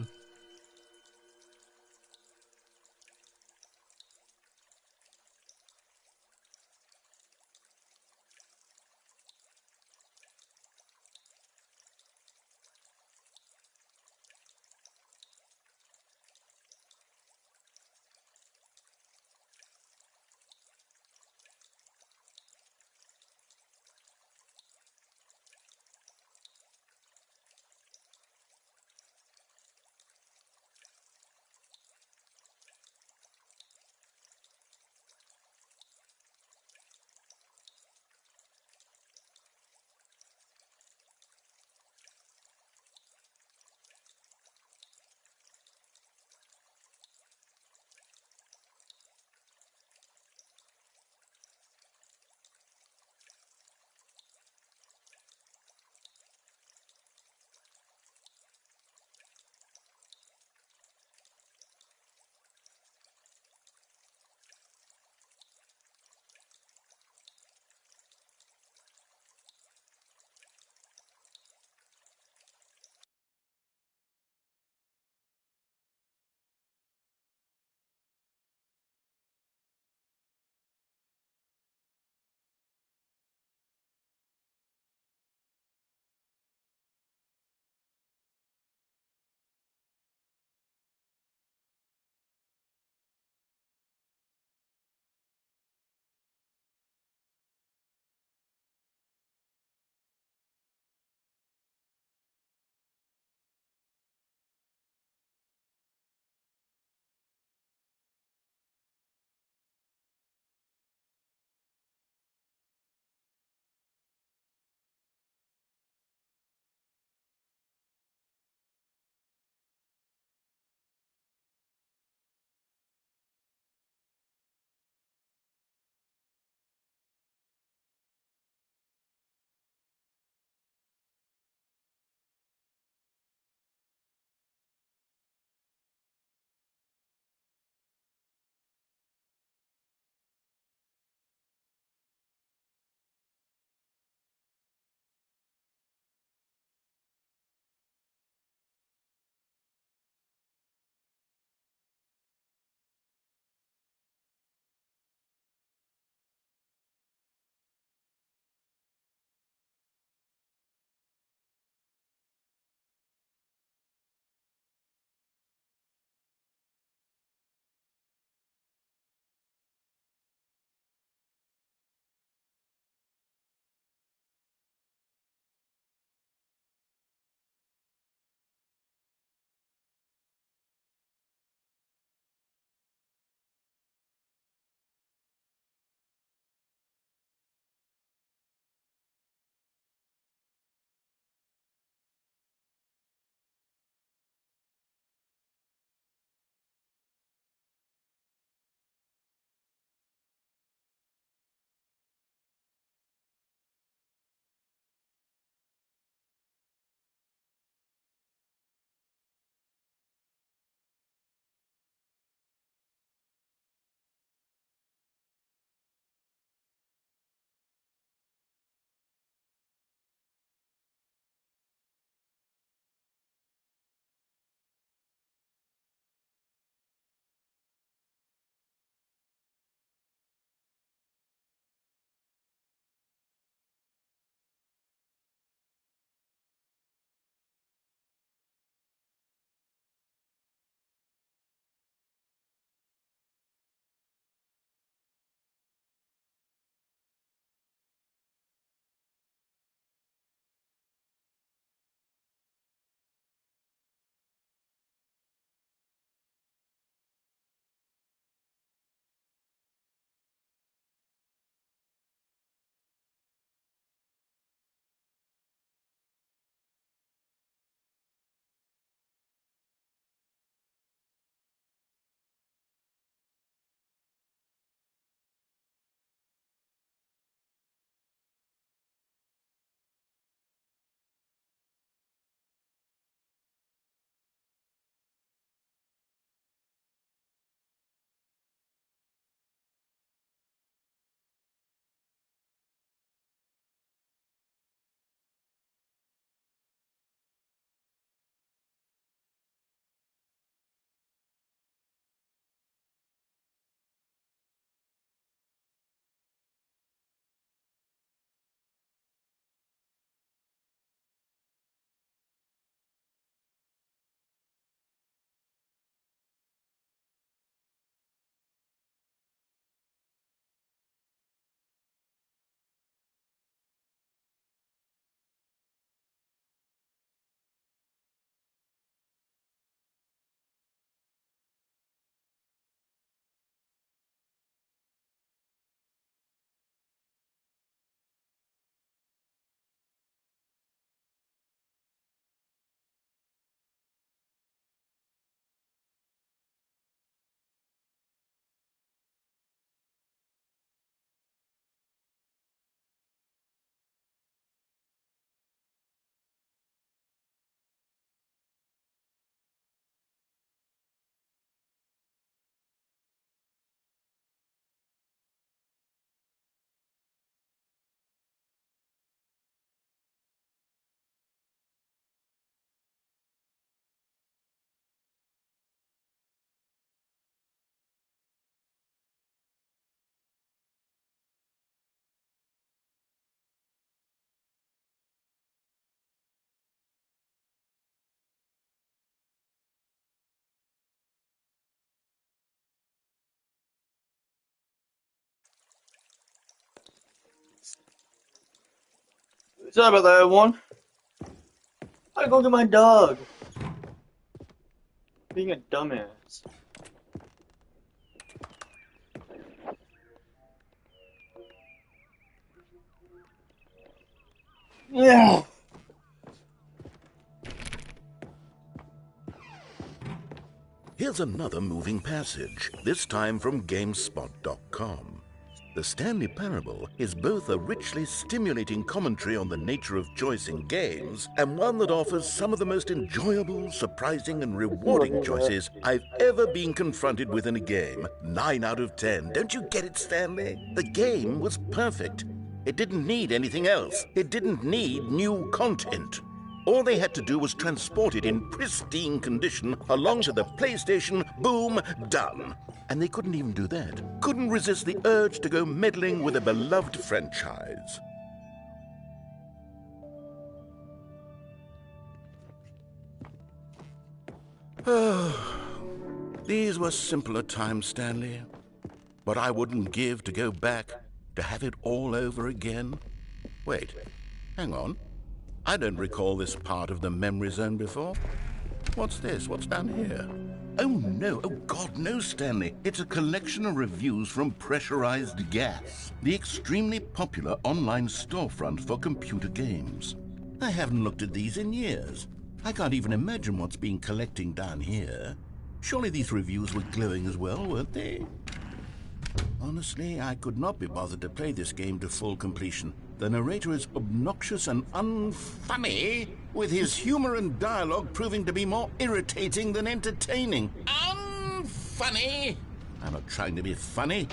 Sorry about that, everyone. I go get my dog. Being a dumbass. Yeah. Here's another moving passage, this time from GameSpot.com. The Stanley Parable is both a richly stimulating commentary on the nature of choice in games and one that offers some of the most enjoyable, surprising, and rewarding choices I've ever been confronted with in a game. 9 out of 10. Don't you get it, Stanley? The game was perfect. It didn't need anything else. It didn't need new content. All they had to do was transport it in pristine condition along to the PlayStation. Boom, done. And they couldn't even do that. Couldn't resist the urge to go meddling with a beloved franchise. These were simpler times, Stanley. But I wouldn't give to go back, to have it all over again. Wait, hang on. I don't recall this part of the memory zone before. What's this? What's down here? Oh, no. Oh, God, no, Stanley. It's a collection of reviews from Pressurized Gas, the extremely popular online storefront for computer games. I haven't looked at these in years. I can't even imagine what's been collecting down here. Surely these reviews were glowing as well, weren't they? Honestly, I could not be bothered to play this game to full completion. The narrator is obnoxious and unfunny, with his humor and dialogue proving to be more irritating than entertaining. Unfunny? I'm not trying to be funny.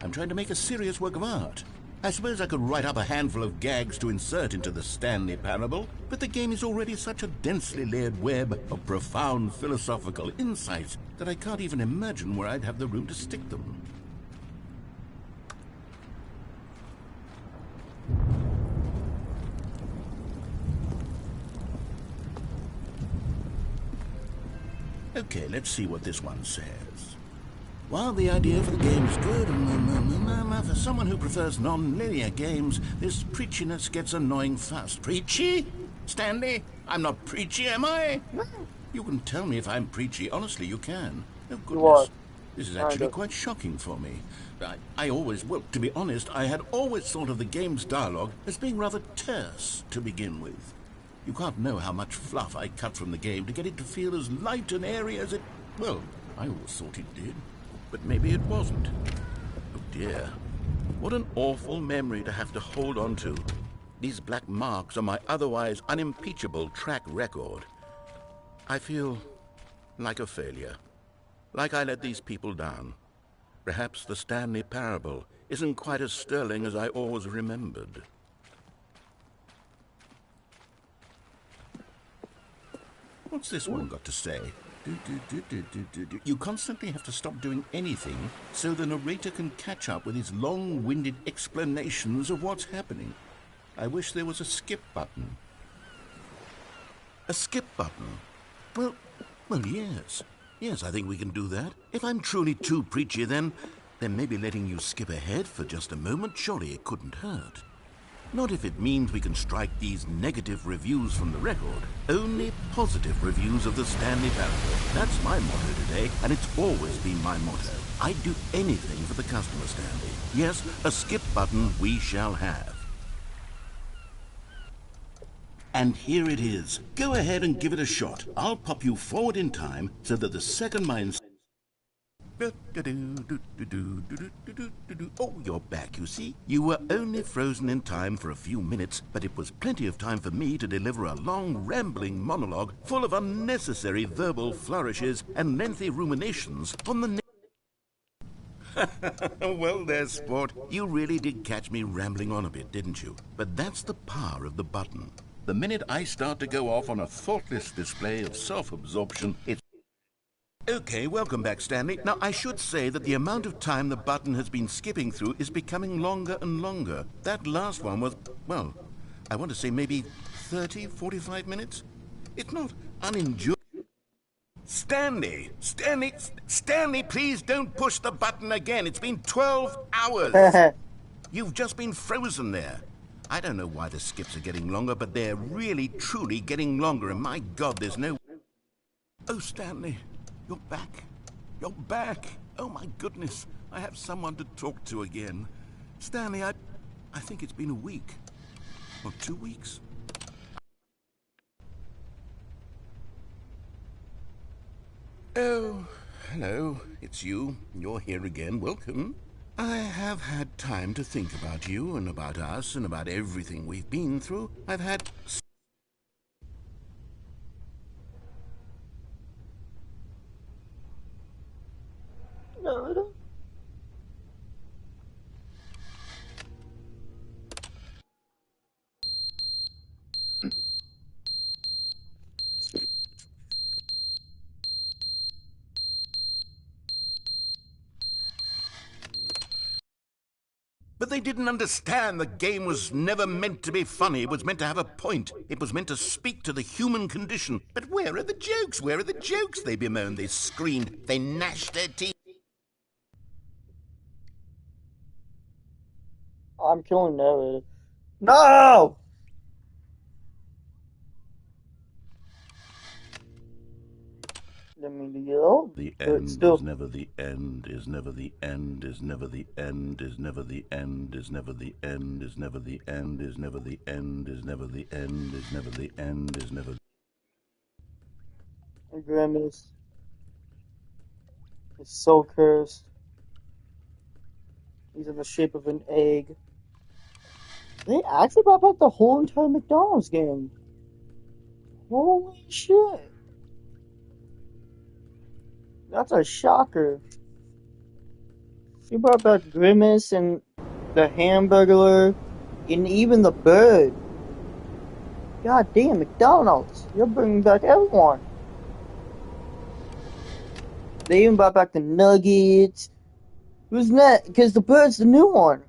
I'm trying to make a serious work of art. I suppose I could write up a handful of gags to insert into the Stanley Parable, but the game is already such a densely layered web of profound philosophical insights that I can't even imagine where I'd have the room to stick them. Okay, let's see what this one says. While the idea for the game is good, for someone who prefers non-linear games, this preachiness gets annoying fast. Preachy? Stanley? I'm not preachy, am I? You can tell me if I'm preachy. Honestly, you can. Oh, goodness. This is actually quite shocking for me. I always, well, to be honest, I had always thought of the game's dialogue as being rather terse to begin with. You can't know how much fluff I cut from the game to get it to feel as light and airy as it... Well, I always thought it did. But maybe it wasn't. Oh dear. What an awful memory to have to hold on to. These black marks on my otherwise unimpeachable track record. I feel like a failure. Like I let these people down. Perhaps the Stanley Parable isn't quite as sterling as I always remembered. What's this one got to say? You constantly have to stop doing anything so the narrator can catch up with his long-winded explanations of what's happening. I wish there was a skip button. A skip button? Well, yes. Yes, I think we can do that. If I'm truly too preachy, then maybe letting you skip ahead for just a moment, surely it couldn't hurt. Not if it means we can strike these negative reviews from the record. Only positive reviews of the Stanley Parable. That's my motto today, and it's always been my motto. I'd do anything for the customer, Stanley. Yes, a skip button we shall have. And here it is. Go ahead and give it a shot. I'll pop you forward in time so that the second mind... Oh, you're back, you see. You were only frozen in time for a few minutes, but it was plenty of time for me to deliver a long, rambling monologue full of unnecessary verbal flourishes and lengthy ruminations on the... Well, there, sport. You really did catch me rambling on a bit, didn't you? But that's the power of the button. The minute I start to go off on a thoughtless display of self-absorption, it's... Okay, welcome back, Stanley. Now, I should say that the amount of time the button has been skipping through is becoming longer and longer. That last one was, well, I want to say maybe 30, 45 minutes? It's not unenjoyable. Stanley, please don't push the button again. It's been 12 hours. You've just been frozen there. I don't know why the skips are getting longer, but they're really, truly getting longer, and my God, there's no... Oh, Stanley, you're back. You're back. Oh, my goodness. I have someone to talk to again. Stanley, I think it's been a week. Or 2 weeks. Oh, hello. It's you. You're here again. Welcome. I have had time to think about you and about us and about everything we've been through. I've had... No. But they didn't understand the game was never meant to be funny. It was meant to have a point. It was meant to speak to the human condition. But where are the jokes? Where are the jokes? They bemoaned, they screamed, they gnashed their teeth. I'm killing narrator. No! Didn't mean to yell. The But end still. is never the end, is never the end, is never the end, is never the end, is never the end, is never the end, is never the end, is never the end, is never the end, is never... Grimace is so cursed. He's in the shape of an egg. They actually brought back the whole entire McDonald's game. Holy shit. That's a shocker. They brought back Grimace and the Hamburglar and even the bird. God damn, McDonald's. You're bringing back everyone. They even brought back the Nuggets. Who's that? Because the bird's the new one.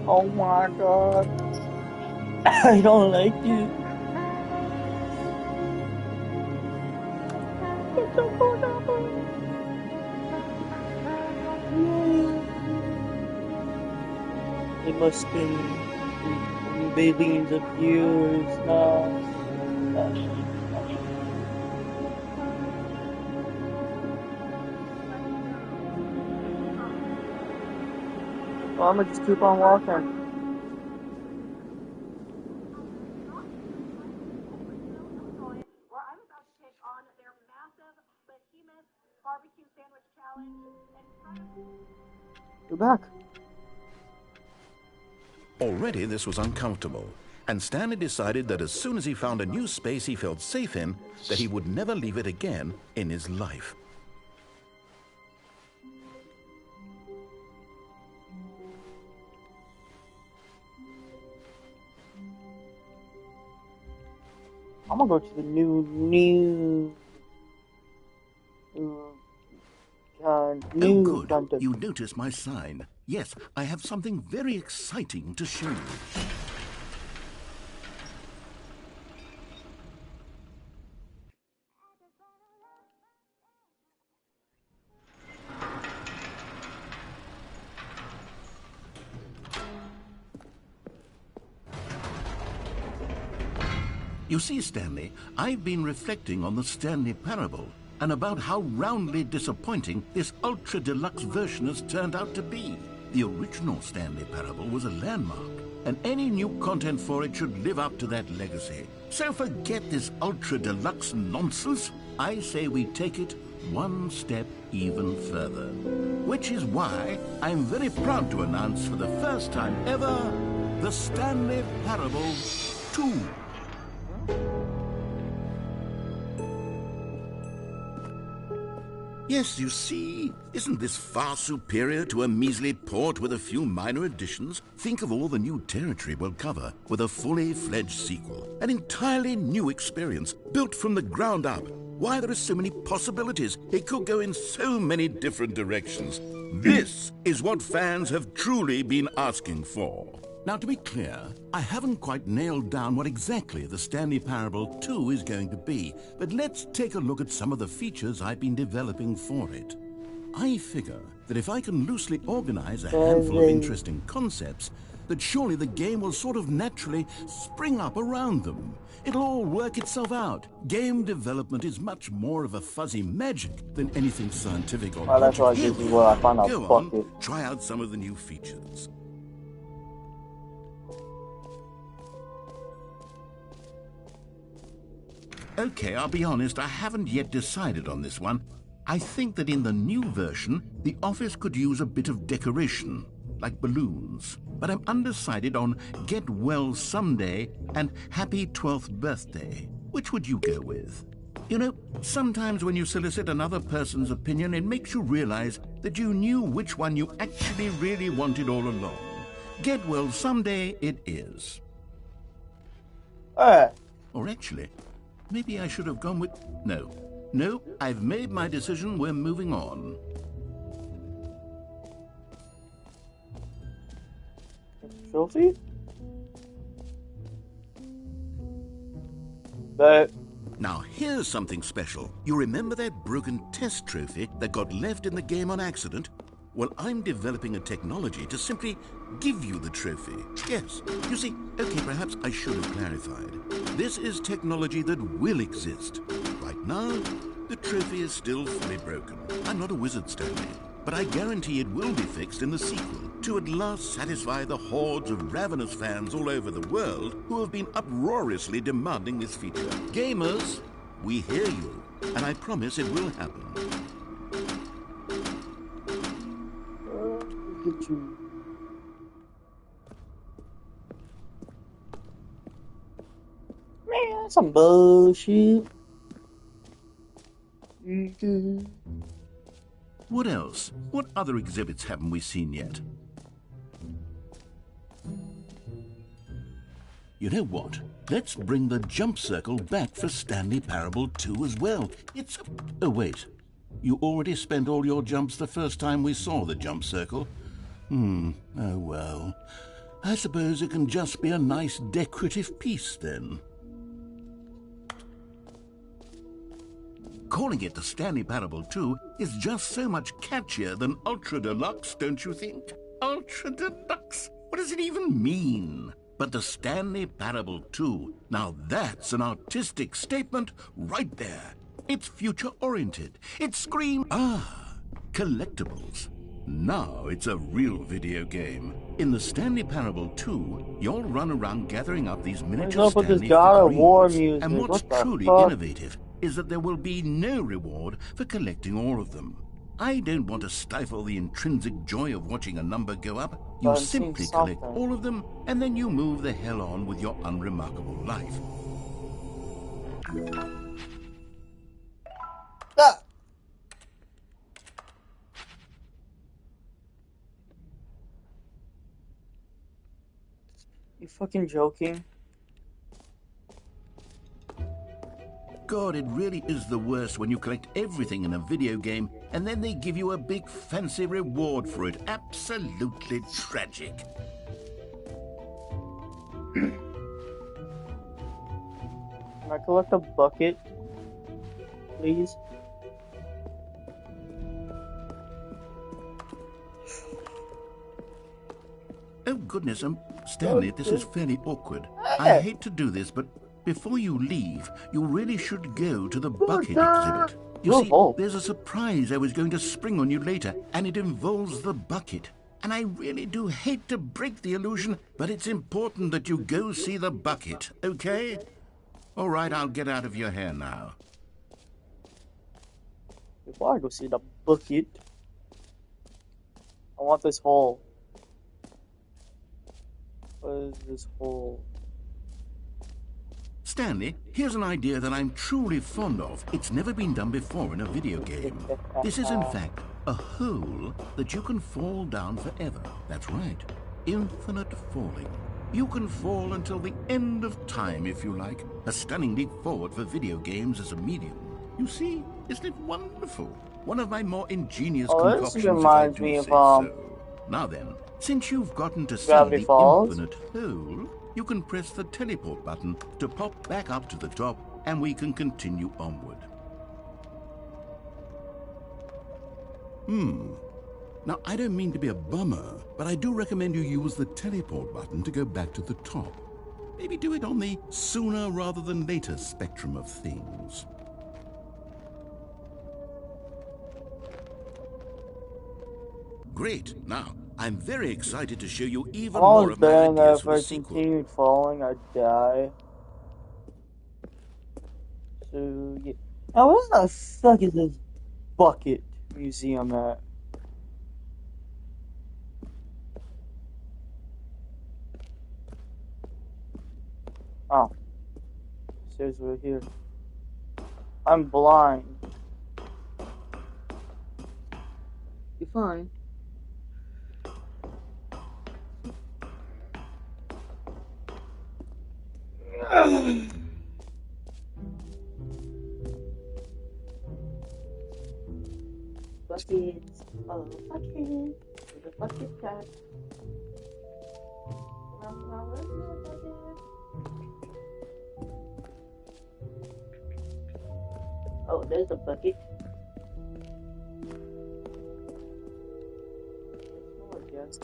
Oh my god. I don't like it. It's so cool. It must be billions of viewers now. Well, I'm gonna just keep on walking. You're back. Already this was uncomfortable, and Stanley decided that as soon as he found a new space he felt safe in, that he would never leave it again in his life. I'm gonna go to the new Oh, good. content. You notice my sign. Yes, I have something very exciting to show you. You see, Stanley, I've been reflecting on the Stanley Parable and about how roundly disappointing this ultra deluxe version has turned out to be. The original Stanley Parable was a landmark, and any new content for it should live up to that legacy. So forget this ultra deluxe nonsense. I say we take it one step even further. Which is why I'm very proud to announce for the first time ever, the Stanley Parable 2. Yes, you see, isn't this far superior to a measly port with a few minor additions? Think of all the new territory we'll cover with a fully fledged sequel. An entirely new experience, built from the ground up. Why, there are so many possibilities. It could go in so many different directions. This is what fans have truly been asking for. Now, to be clear, I haven't quite nailed down what exactly the Stanley Parable 2 is going to be, but let's take a look at some of the features I've been developing for it. I figure that if I can loosely organize a handful of interesting concepts, that surely the game will sort of naturally spring up around them. It'll all work itself out. Game development is much more of a fuzzy magic than anything scientific or that's why this is where I found out. Go on, try out some of the new features. Okay, I'll be honest, I haven't yet decided on this one. I think that in the new version, the office could use a bit of decoration, like balloons. But I'm undecided on Get Well Someday and Happy 12th Birthday. Which would you go with? You know, sometimes when you solicit another person's opinion, it makes you realize that you knew which one you actually really wanted all along. Get Well Someday it is. Or actually, maybe I should have gone with... No, I've made my decision. We're moving on. Trophy? But... Now, here's something special. You remember that broken test trophy that got left in the game on accident? Well, I'm developing a technology to simply give you the trophy. Yes, you see, okay, perhaps I should have clarified. This is technology that will exist. Right now, the trophy is still fully broken. I'm not a wizard, Stanley, but I guarantee it will be fixed in the sequel to at last satisfy the hordes of ravenous fans all over the world who have been uproariously demanding this feature. Gamers, we hear you, and I promise it will happen. Look at you. Man, some bullshit. What else? What other exhibits haven't we seen yet? You know what? Let's bring the jump circle back for Stanley Parable 2 as well. It's... Oh, wait. You already spent all your jumps the first time we saw the jump circle. Oh well. I suppose it can just be a nice decorative piece then. Calling it the Stanley Parable 2 is just so much catchier than Ultra Deluxe, don't you think? Ultra Deluxe? What does it even mean? But the Stanley Parable 2, now that's an artistic statement right there. It's future-oriented. It screams, collectibles. Now it's a real video game. In the Stanley Parable 2, you'll run around gathering up these miniature Stanley figurines. And what's truly innovative is that there will be no reward for collecting all of them. I don't want to stifle the intrinsic joy of watching a number go up. You simply collect all of them, and then you move the hell on with your unremarkable life. You fucking joking? God, it really is the worst when you collect everything in a video game and then they give you a big fancy reward for it. Absolutely tragic. Can I collect a bucket, please? Oh, goodness, Stanley, this is fairly awkward. I hate to do this, but before you leave, you really should go to the bucket exhibit. You see, there's a surprise I was going to spring on you later, and it involves the bucket. And I really do hate to break the illusion, but it's important that you go see the bucket, okay? All right, I'll get out of your hair now. Before I go see the bucket, I want this hole. What is this hole? Stanley, here's an idea that I'm truly fond of. It's never been done before in a video game. This is, in fact, a hole that you can fall down forever. That's right. Infinite falling. You can fall until the end of time, if you like. A stunning leap forward for video games as a medium. You see, isn't it wonderful? One of my more ingenious concoctions, this reminds me of, so. Now then, since you've gotten to see Gravity the Falls. infinite hole, you can press the teleport button to pop back up to the top, and we can continue onward. Now, I don't mean to be a bummer, but I do recommend you use the teleport button to go back to the top. Maybe do it on the sooner rather than later spectrum of things. Great. Now, I'm very excited to show you even more of my ideas for the sequel. If I continued falling, I'd die. So, yeah. Now, where the fuck is this bucket museum at? Oh. It says we're here. I'm blind. You're fine. Buckets. Oh, bucket. There's a bucket cat. Oh, there's a bucket. Oh, I guess.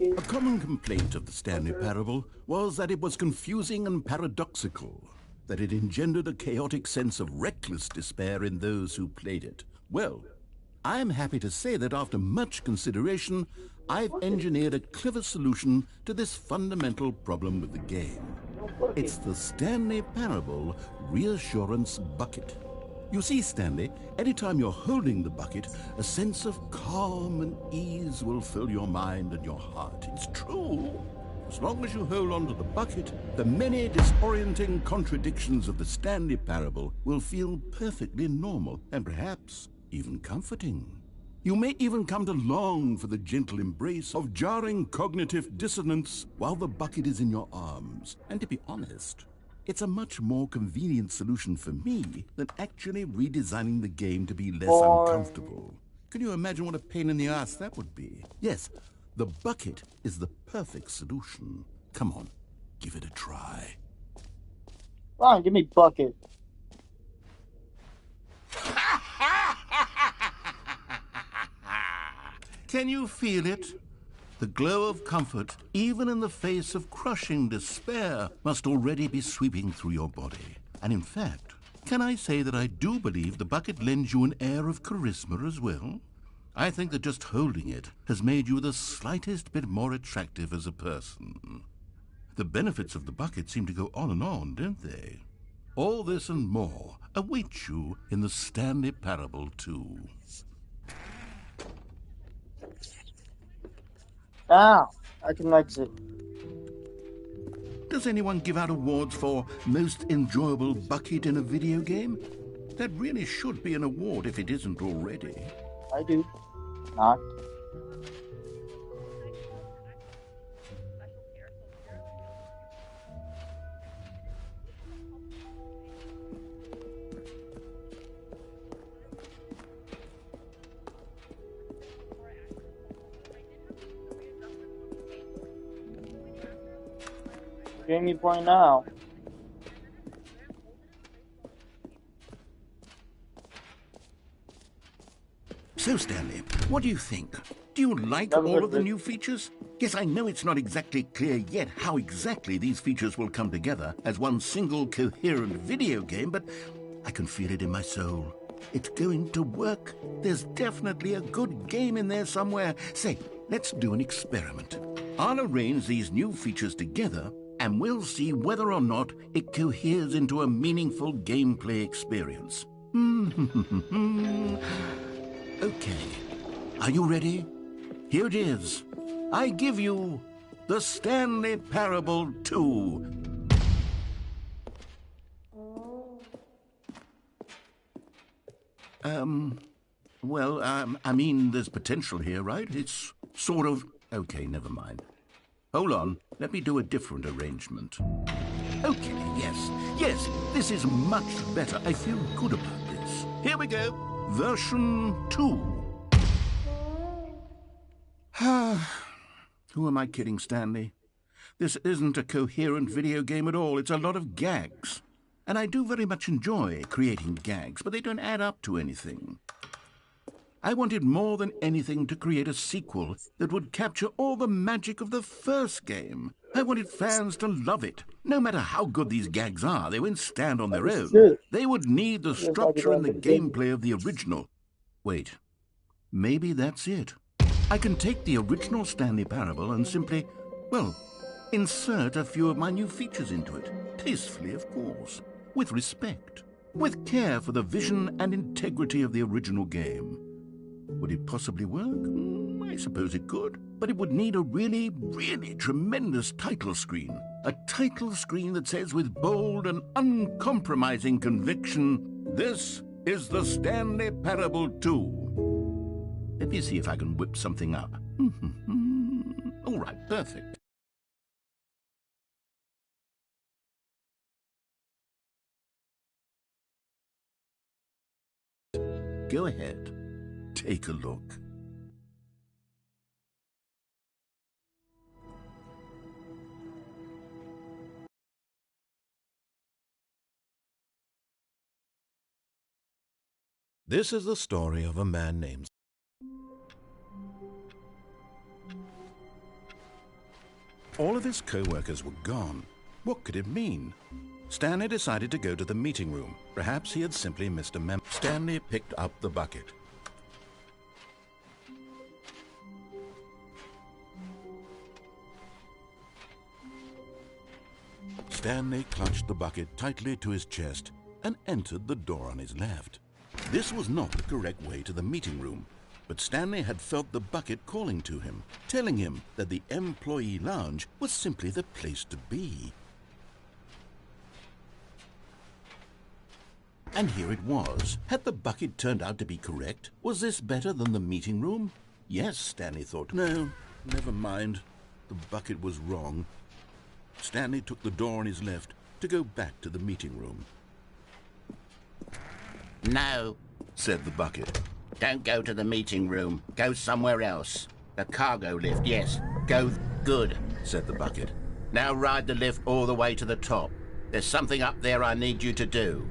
A common complaint of the Stanley Parable was that it was confusing and paradoxical, that it engendered a chaotic sense of reckless despair in those who played it. Well, I am happy to say that after much consideration, I've engineered a clever solution to this fundamental problem with the game. It's the Stanley Parable Reassurance Bucket. You see, Stanley, anytime you're holding the bucket, a sense of calm and ease will fill your mind and your heart. It's true. As long as you hold on to the bucket, the many disorienting contradictions of the Stanley Parable will feel perfectly normal and perhaps even comforting. You may even come to long for the gentle embrace of jarring cognitive dissonance while the bucket is in your arms. And to be honest, it's a much more convenient solution for me than actually redesigning the game to be less uncomfortable. Can you imagine what a pain in the ass that would be? Yes, the bucket is the perfect solution. Come on, give it a try. Fine, give me bucket. Can you feel it? The glow of comfort, even in the face of crushing despair, must already be sweeping through your body. And in fact, can I say that I do believe the bucket lends you an air of charisma as well? I think that just holding it has made you the slightest bit more attractive as a person. The benefits of the bucket seem to go on, don't they? All this and more await you in the Stanley Parable 2. Now, I can exit. Does anyone give out awards for most enjoyable bucket in a video game? That really should be an award if it isn't already. I do. Not. game you playing now? So, Stanley, what do you think? Do you like all of the new features? Yes, I know it's not exactly clear yet how exactly these features will come together as one single coherent video game, but I can feel it in my soul. It's going to work. There's definitely a good game in there somewhere. Say, let's do an experiment. I'll arrange these new features together, and we'll see whether or not it coheres into a meaningful gameplay experience. Okay, are you ready? Here it is. I give you the Stanley Parable 2. I mean, there's potential here, right? It's sort of... Okay, never mind. Hold on, let me do a different arrangement. Okay, yes, this is much better. I feel good about this. Here we go. Version 2. Who am I kidding, Stanley? This isn't a coherent video game at all. It's a lot of gags. And I do very much enjoy creating gags, but they don't add up to anything. I wanted more than anything to create a sequel that would capture all the magic of the first game. I wanted fans to love it. No matter how good these gags are, they won't stand on their own. They would need the structure and the gameplay of the original. Wait, maybe that's it. I can take the original Stanley Parable and simply, well, insert a few of my new features into it. Tastefully, of course. With respect. With care for the vision and integrity of the original game. Would it possibly work? I suppose it could. But it would need a really, really tremendous title screen. A title screen that says with bold and uncompromising conviction, "This is the Stanley Parable 2. Let me see if I can whip something up. All right, perfect. Go ahead. Take a look. This is the story of a man named... All of his co-workers were gone. What could it mean? Stanley decided to go to the meeting room. Perhaps he had simply missed a memo. Stanley picked up the bucket. Stanley clutched the bucket tightly to his chest and entered the door on his left. This was not the correct way to the meeting room, but Stanley had felt the bucket calling to him, telling him that the employee lounge was simply the place to be. And here it was. Had the bucket turned out to be correct? Was this better than the meeting room? Yes, Stanley thought. No, never mind. The bucket was wrong. Stanley took the door on his left to go back to the meeting room. No, said the bucket. don't go to the meeting room. Go somewhere else. The cargo lift, yes. Go good, said the bucket. Now ride the lift all the way to the top. There's something up there I need you to do.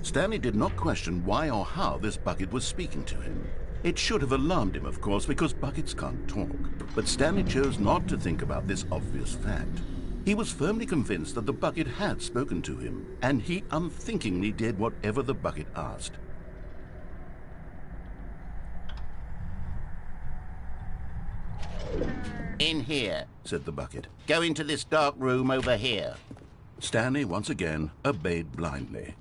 Stanley did not question why or how this bucket was speaking to him. It should have alarmed him, of course, because buckets can't talk. But Stanley chose not to think about this obvious fact. He was firmly convinced that the bucket had spoken to him, and he unthinkingly did whatever the bucket asked. In here, said the bucket. Go into this dark room over here. Stanley once again obeyed blindly.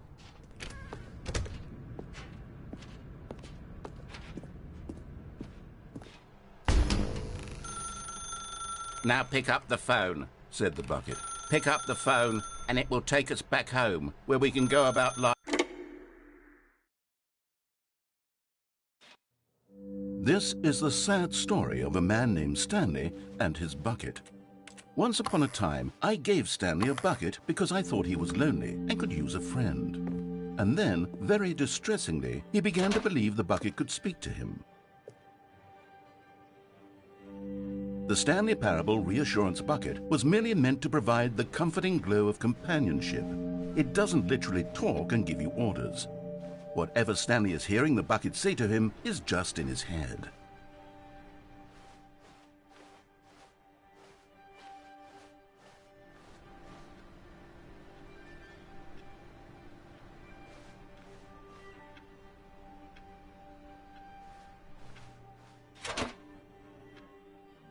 Now pick up the phone, said the bucket. Pick up the phone and it will take us back home, where we can go about life. This is the sad story of a man named Stanley and his bucket. Once upon a time, I gave Stanley a bucket because I thought he was lonely and could use a friend. And then, very distressingly, he began to believe the bucket could speak to him. The Stanley Parable Reassurance Bucket was merely meant to provide the comforting glow of companionship. It doesn't literally talk and give you orders. Whatever Stanley is hearing the bucket say to him is just in his head.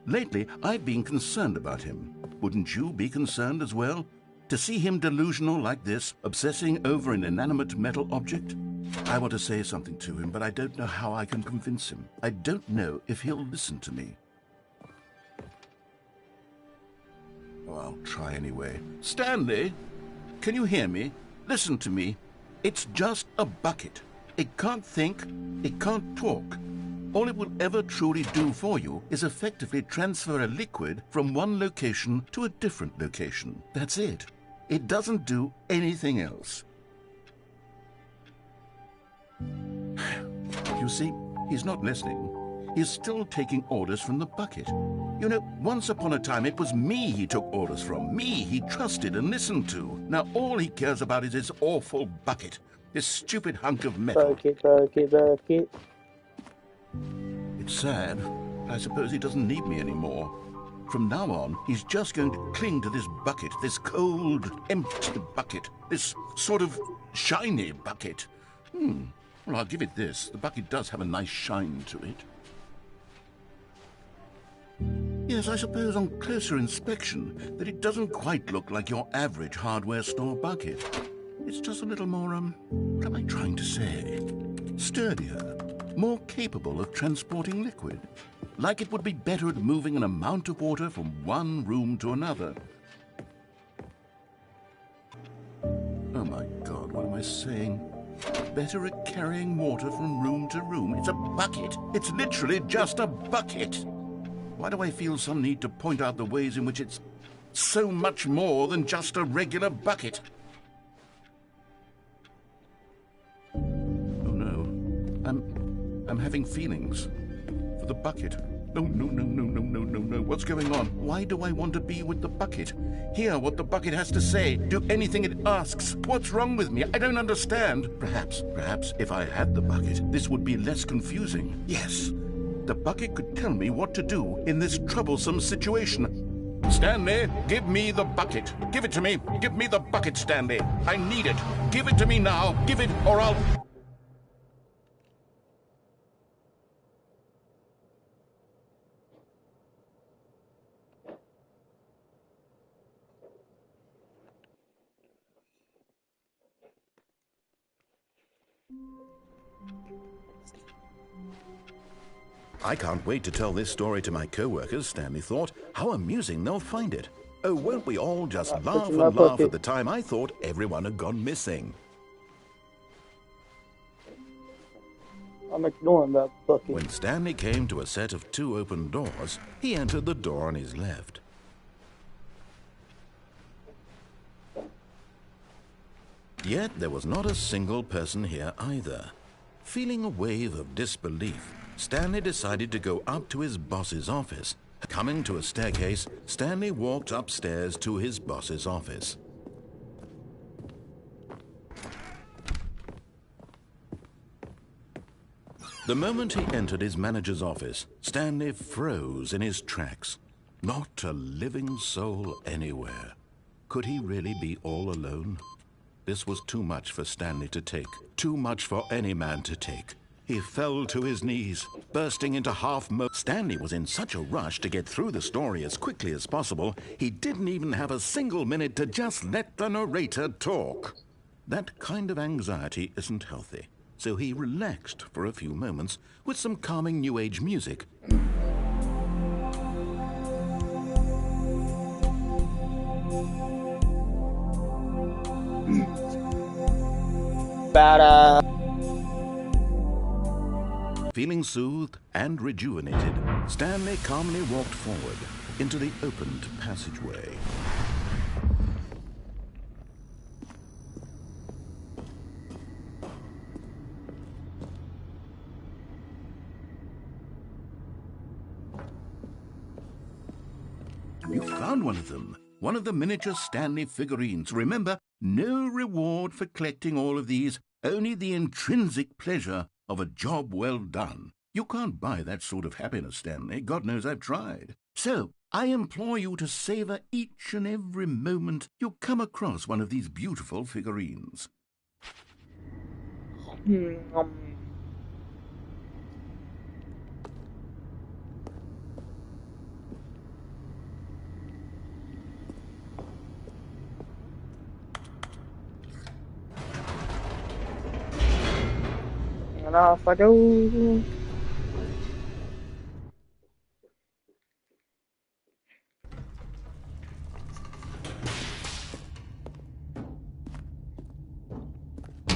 Lately, I've been concerned about him. Wouldn't you be concerned as well? To see him delusional like this, obsessing over an inanimate metal object? I want to say something to him, but I don't know how I can convince him. I don't know if he'll listen to me. Oh, I'll try anyway. Stanley, can you hear me? Listen to me. It's just a bucket. It can't think, it can't talk. All it will ever truly do for you is effectively transfer a liquid from one location to a different location. That's it. It doesn't do anything else. You see, he's not listening. He's still taking orders from the bucket. You know, once upon a time it was me he took orders from. Me he trusted and listened to. Now all he cares about is his awful bucket. This stupid hunk of metal. Bucket. It's sad. I suppose he doesn't need me anymore. From now on, he's just going to cling to this bucket, this cold, empty bucket, this sort of shiny bucket. Well, I'll give it this. The bucket does have a nice shine to it. Yes, I suppose on closer inspection that it doesn't quite look like your average hardware store bucket. It's just a little more, what am I trying to say? Sturdier, more capable of transporting liquid. Like it would be better at moving an amount of water from one room to another. Oh my God, what am I saying? Better at carrying water from room to room. It's a bucket. It's literally just a bucket. Why do I feel some need to point out the ways in which it's so much more than just a regular bucket? Oh no, I'm having feelings for the bucket. No. What's going on? Why do I want to be with the bucket? Hear what the bucket has to say. Do anything it asks. What's wrong with me? I don't understand. Perhaps if I had the bucket, this would be less confusing. Yes, the bucket could tell me what to do in this troublesome situation. Stanley, give me the bucket. Give it to me. Give me the bucket, Stanley. I need it. Give it to me now. Give it or I'll... I can't wait to tell this story to my co-workers, Stanley thought. How amusing they'll find it. Oh, won't we all just laugh and laugh at the time I thought everyone had gone missing. I'm ignoring that bucket. When Stanley came to a set of 2 open doors, he entered the door on his left. Yet there was not a single person here either. Feeling a wave of disbelief, Stanley decided to go up to his boss's office. Coming to a staircase, Stanley walked upstairs to his boss's office. The moment he entered his manager's office, Stanley froze in his tracks. Not a living soul anywhere. Could he really be all alone? This was too much for Stanley to take. Too much for any man to take. He fell to his knees, bursting into Stanley was in such a rush to get through the story as quickly as possible, he didn't even have a single minute to just let the narrator talk. That kind of anxiety isn't healthy, so he relaxed for a few moments with some calming New Age music. Feeling soothed and rejuvenated, Stanley calmly walked forward into the opened passageway. found one of them. One of the miniature Stanley figurines. Remember, no reward for collecting all of these, only the intrinsic pleasure of a job well done. You can't buy that sort of happiness, Stanley. God knows I've tried. So, I implore you to savor each and every moment you come across one of these beautiful figurines. And off I go.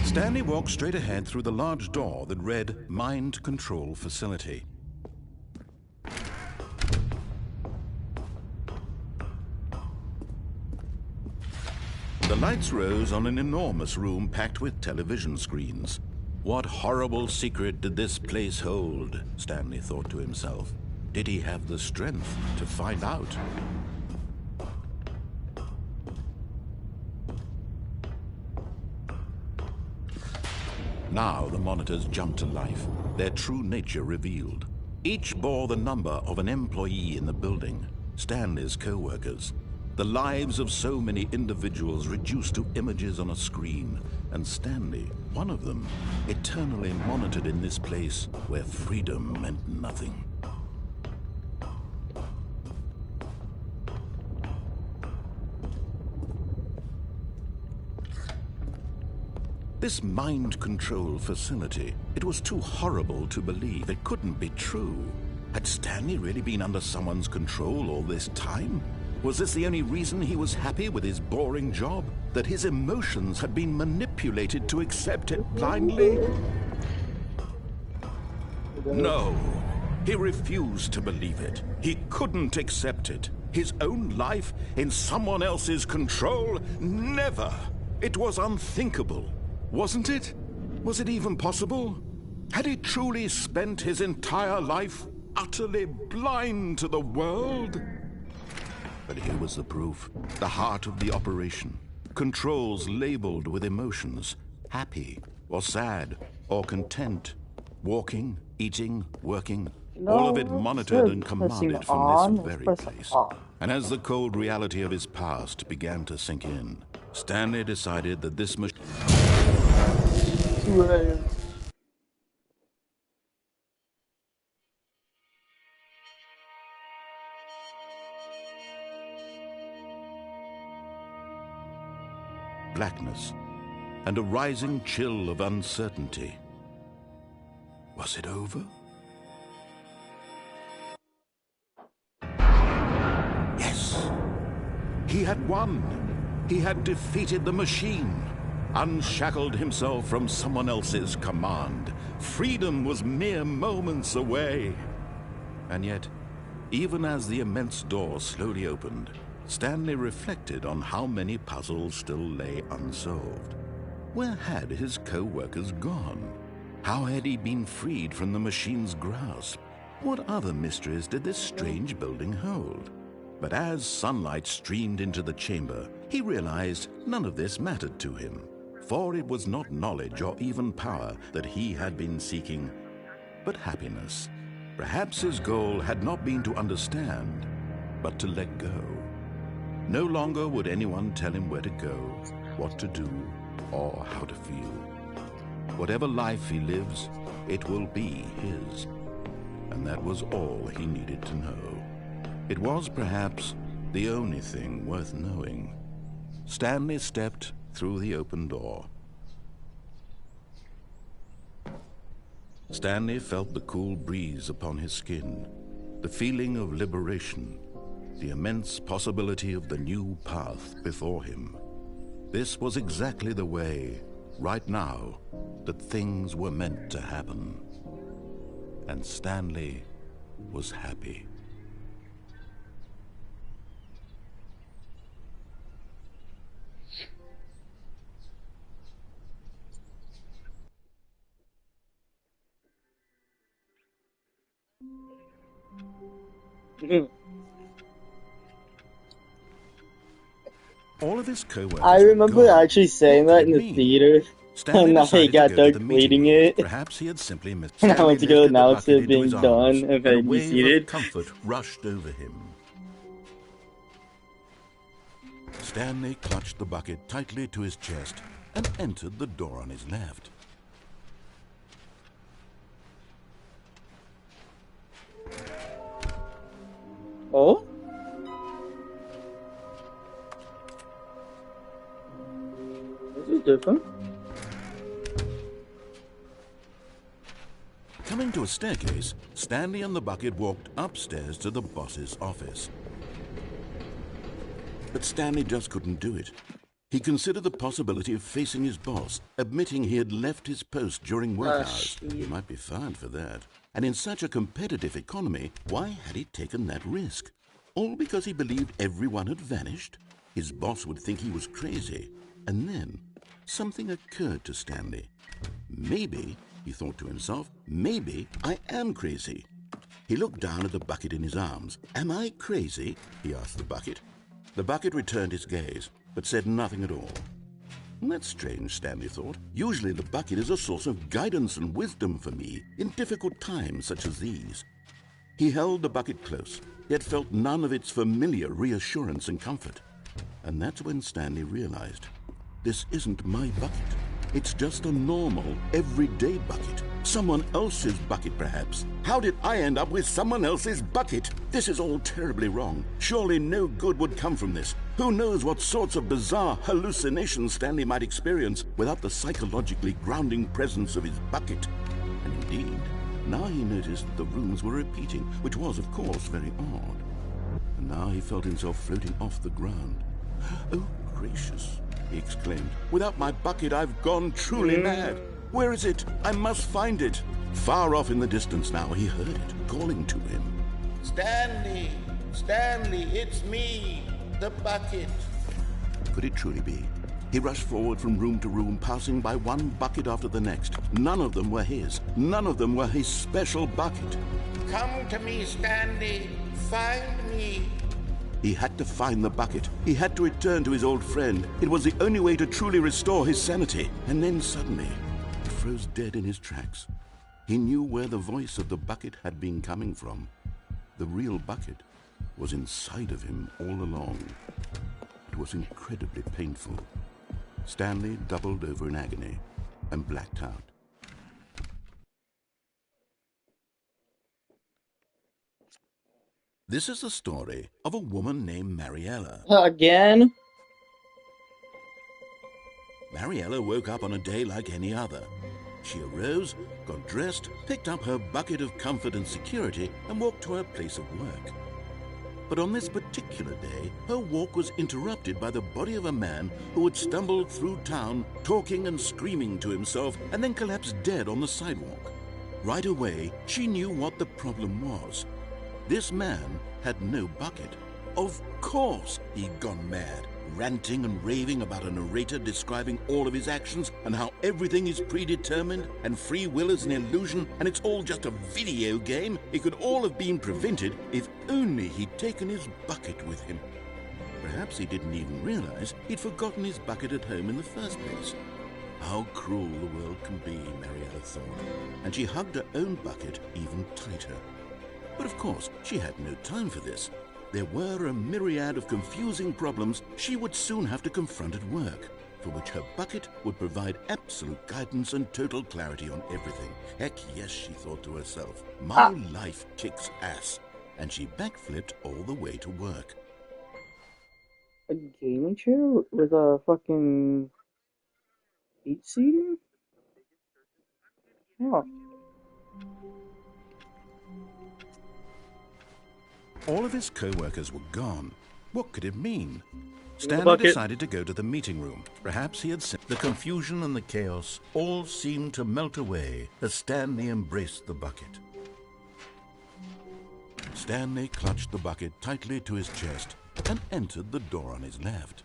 Stanley walked straight ahead through the large door that read Mind Control Facility. The lights rose on an enormous room packed with television screens. What horrible secret did this place hold? Stanley thought to himself. Did he have the strength to find out? Now the monitors jumped to life, their true nature revealed. Each bore the number of an employee in the building, Stanley's co-workers. The lives of so many individuals reduced to images on a screen, and Stanley, one of them, eternally monitored in this place where freedom meant nothing. This mind control facility, it was too horrible to believe. It couldn't be true. Had Stanley really been under someone's control all this time? Was this the only reason he was happy with his boring job? That his emotions had been manipulated to accept it blindly? No, he refused to believe it. He couldn't accept it. His own life in someone else's control? Never! It was unthinkable. Wasn't it? Was it even possible? Had he truly spent his entire life utterly blind to the world? But here was the proof. The heart of the operation. Controls labeled with emotions. Happy, or sad, or content. Walking, eating, working. All of it monitored and commanded from this very place. And as the cold reality of his past began to sink in, Stanley decided that this machine... blackness, and a rising chill of uncertainty. Was it over? Yes! He had won! He had defeated the machine, unshackled himself from someone else's command. Freedom was mere moments away. And yet, even as the immense door slowly opened, Stanley reflected on how many puzzles still lay unsolved. Where had his co-workers gone? How had he been freed from the machine's grasp? What other mysteries did this strange building hold? But as sunlight streamed into the chamber, he realized none of this mattered to him, for it was not knowledge or even power that he had been seeking, but happiness. Perhaps his goal had not been to understand, but to let go. No longer would anyone tell him where to go, what to do, or how to feel. Whatever life he lives, it will be his. And that was all he needed to know. It was perhaps the only thing worth knowing. Stanley stepped through the open door. Stanley felt the cool breeze upon his skin, the feeling of liberation, the immense possibility of the new path before him. This was exactly the way, right now, that things were meant to happen. And Stanley was happy. All of his co-workers I remember were gone. actually saying What that could in it the mean? theater. Stanley And now he decided to got go done to the meeting completing room. it. Perhaps he had simply missed. And I Stanley went to go lifted the announce bucket it into his being done arms, and and a then be wave seated. of comfort rushed over him. Stanley clutched the bucket tightly to his chest and entered the door on his left. Oh? This is different. Coming to a staircase, Stanley and the bucket walked upstairs to the boss's office. But Stanley just couldn't do it. He considered the possibility of facing his boss, admitting he had left his post during work hours. He might be fired for that. And in such a competitive economy, why had he taken that risk? All because he believed everyone had vanished? His boss would think he was crazy. And then something occurred to Stanley. Maybe, he thought to himself, maybe I am crazy. He looked down at the bucket in his arms. Am I crazy? He asked the bucket. The bucket returned his gaze, but said nothing at all. That's strange, Stanley thought. Usually the bucket is a source of guidance and wisdom for me in difficult times such as these. He held the bucket close, yet felt none of its familiar reassurance and comfort. And that's when Stanley realized, this isn't my bucket. It's just a normal, everyday bucket. Someone else's bucket, perhaps. How did I end up with someone else's bucket? This is all terribly wrong. Surely no good would come from this. Who knows what sorts of bizarre hallucinations Stanley might experience without the psychologically grounding presence of his bucket. And indeed, now he noticed that the rooms were repeating, which was, of course, very odd. And now he felt himself floating off the ground. Oh, gracious, he exclaimed. Without my bucket, I've gone truly mad. Where is it? I must find it. Far off in the distance now, he heard it, calling to him. Stanley! Stanley, it's me, the bucket. Could it truly be? He rushed forward from room to room, passing by one bucket after the next. None of them were his. None of them were his special bucket. Come to me, Stanley. Find me. He had to find the bucket. He had to return to his old friend. It was the only way to truly restore his sanity. And then suddenly, he froze dead in his tracks. He knew where the voice of the bucket had been coming from. The real bucket was inside of him all along. It was incredibly painful. Stanley doubled over in agony and blacked out. This is the story of a woman named Mariella. Again? Mariella woke up on a day like any other. She arose, got dressed, picked up her bucket of comfort and security, and walked to her place of work. But on this particular day, her walk was interrupted by the body of a man who had stumbled through town, talking and screaming to himself, and then collapsed dead on the sidewalk. Right away, she knew what the problem was. This man had no bucket. Of course he'd gone mad, ranting and raving about a narrator describing all of his actions and how everything is predetermined and free will is an illusion and it's all just a video game. It could all have been prevented if only he'd taken his bucket with him. Perhaps he didn't even realize he'd forgotten his bucket at home in the first place. How cruel the world can be, Mariella thought, and she hugged her own bucket even tighter. But of course, she had no time for this. There were a myriad of confusing problems she would soon have to confront at work, for which her bucket would provide absolute guidance and total clarity on everything. Heck yes, she thought to herself, my life kicks ass. And she backflipped all the way to work. A gaming chair with a fucking heat seating? Oh. All of his co-workers were gone. What could it mean? Stanley decided to go to the meeting room. Perhaps he had seen the confusion and the chaos all seemed to melt away as Stanley embraced the bucket. Stanley clutched the bucket tightly to his chest and entered the door on his left.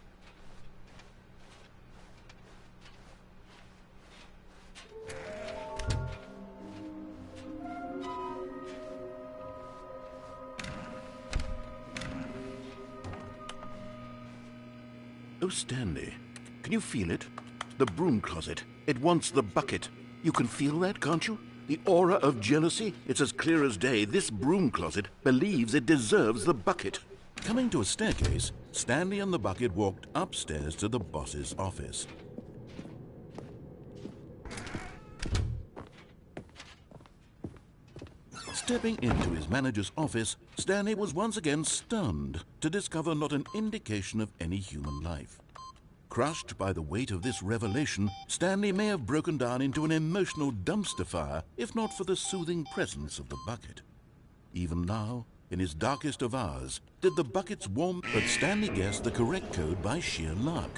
Oh, Stanley, can you feel it? The broom closet. It wants the bucket. You can feel that, can't you? The aura of jealousy? It's as clear as day. This broom closet believes it deserves the bucket. Coming to a staircase, Stanley and the bucket walked upstairs to the boss's office. Stepping into his manager's office, Stanley was once again stunned to discover not an indication of any human life. Crushed by the weight of this revelation, Stanley may have broken down into an emotional dumpster fire if not for the soothing presence of the bucket. Even now, in his darkest of hours, did the bucket's warmth... But Stanley guessed the correct code by sheer luck.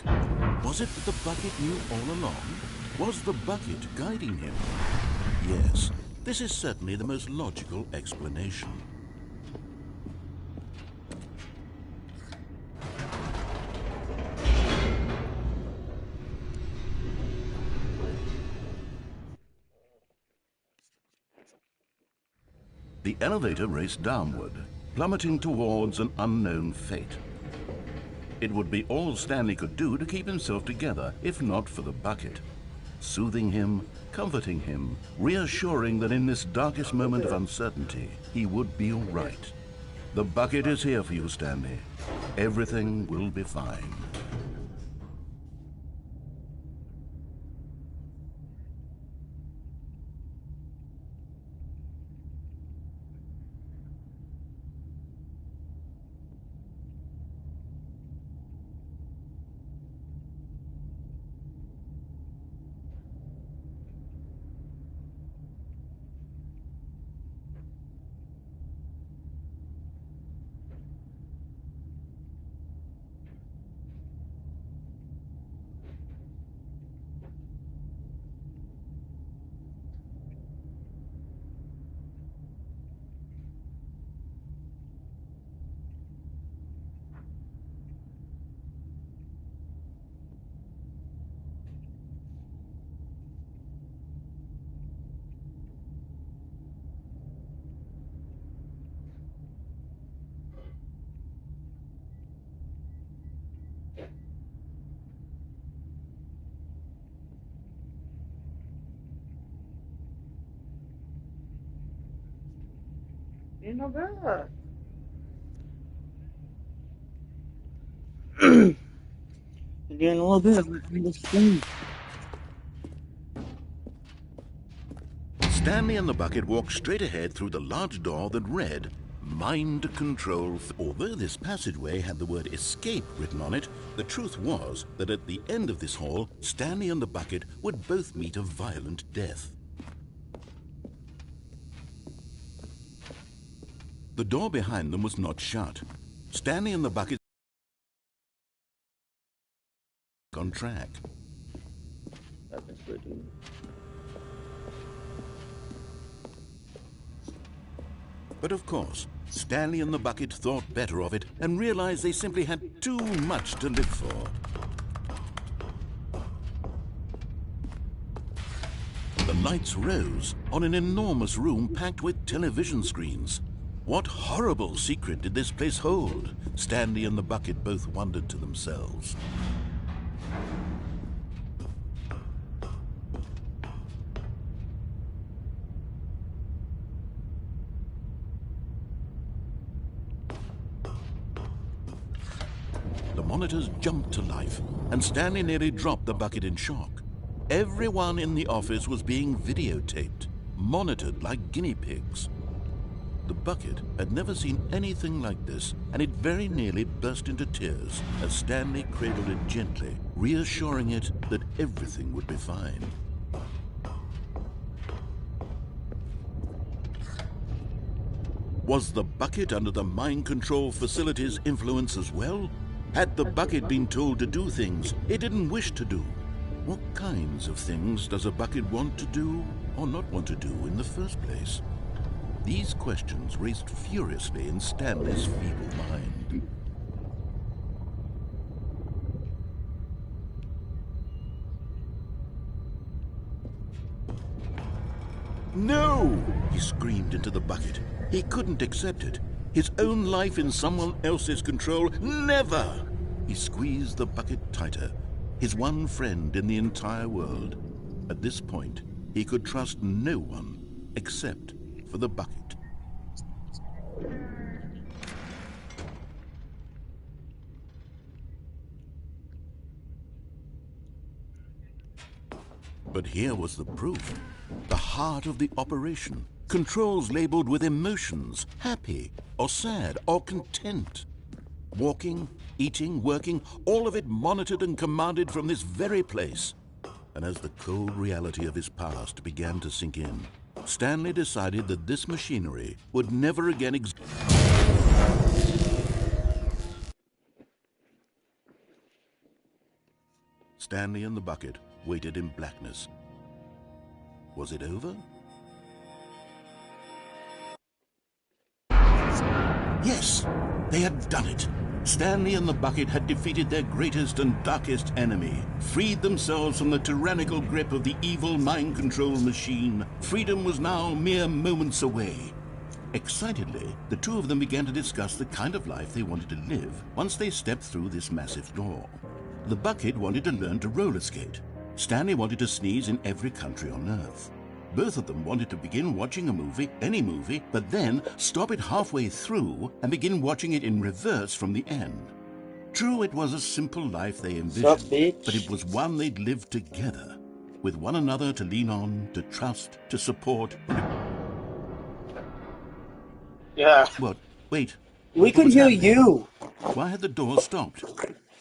Was it that the bucket knew all along? Was the bucket guiding him? Yes. This is certainly the most logical explanation. The elevator raced downward, plummeting towards an unknown fate. It would be all Stanley could do to keep himself together, if not for the bucket. Soothing him, comforting him, reassuring that in this darkest moment of uncertainty, he would be all right. The bucket is here for you, Stanley. Everything will be fine. Ain't no bad. You're doing a little bit of this thing. Stanley and the bucket walked straight ahead through the large door that read, Mind Control. Although this passageway had the word escape written on it, the truth was that at the end of this hall, Stanley and the bucket would both meet a violent death. The door behind them was not shut. Stanley and the bucket on track. But of course, Stanley and the bucket thought better of it and realized they simply had too much to live for. The lights rose on an enormous room packed with television screens. What horrible secret did this place hold? Stanley and the bucket both wondered to themselves. The monitors jumped to life, and Stanley nearly dropped the bucket in shock. Everyone in the office was being videotaped, monitored like guinea pigs. The bucket had never seen anything like this, and it very nearly burst into tears as Stanley cradled it gently, reassuring it that everything would be fine. Was the bucket under the mind control facility's influence as well? Had the bucket been told to do things it didn't wish to do? What kinds of things does a bucket want to do or not want to do in the first place? These questions raced furiously in Stanley's feeble mind. No! He screamed into the bucket. He couldn't accept it. His own life in someone else's control, never! He squeezed the bucket tighter, his one friend in the entire world. At this point, he could trust no one except for the bucket. But here was the proof. The heart of the operation. Controls labeled with emotions, happy or sad or content. Walking, eating, working, all of it monitored and commanded from this very place. And as the cold reality of his past began to sink in, Stanley decided that this machinery would never again exist. Stanley and the bucket waited in blackness. Was it over? Yes, they had done it. Stanley and the bucket had defeated their greatest and darkest enemy, freed themselves from the tyrannical grip of the evil mind control machine. Freedom was now mere moments away. Excitedly, the two of them began to discuss the kind of life they wanted to live once they stepped through this massive door. The bucket wanted to learn to roller skate. Stanley wanted to sneeze in every country on Earth. Both of them wanted to begin watching a movie, any movie, but then stop it halfway through and begin watching it in reverse from the end. True, it was a simple life they envisioned, but it was one they'd lived together, with one another to lean on, to trust, to support. Yeah. What? Wait. We could hear you. Why had the door stopped?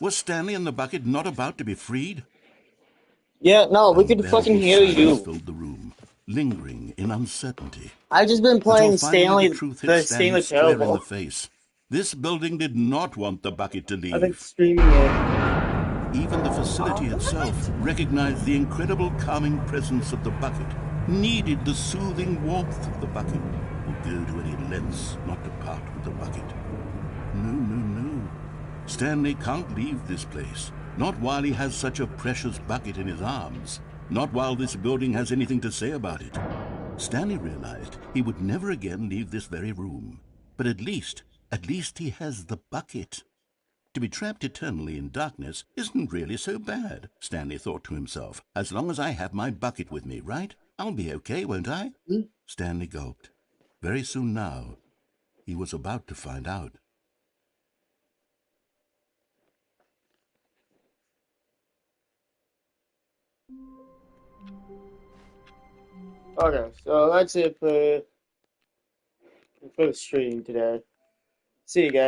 Was Stanley and the bucket not about to be freed? Yeah, no, we could fucking hear you. Filled the room, lingering in uncertainty. I've just been playing Stanley, the Stanley square in Parable. the face. This building did not want the bucket to leave. I've been streaming it. Even the facility itself recognized the incredible calming presence of the bucket, needed the soothing warmth of the bucket, would go to any lengths not to part with the bucket. No. Stanley can't leave this place. Not while he has such a precious bucket in his arms. Not while this building has anything to say about it. Stanley realized he would never again leave this very room. But at least he has the bucket. To be trapped eternally in darkness isn't really so bad, Stanley thought to himself. As long as I have my bucket with me, right? I'll be okay, won't I? Stanley gulped. Very soon now, he was about to find out. Okay, so that's it for the stream today. See you guys.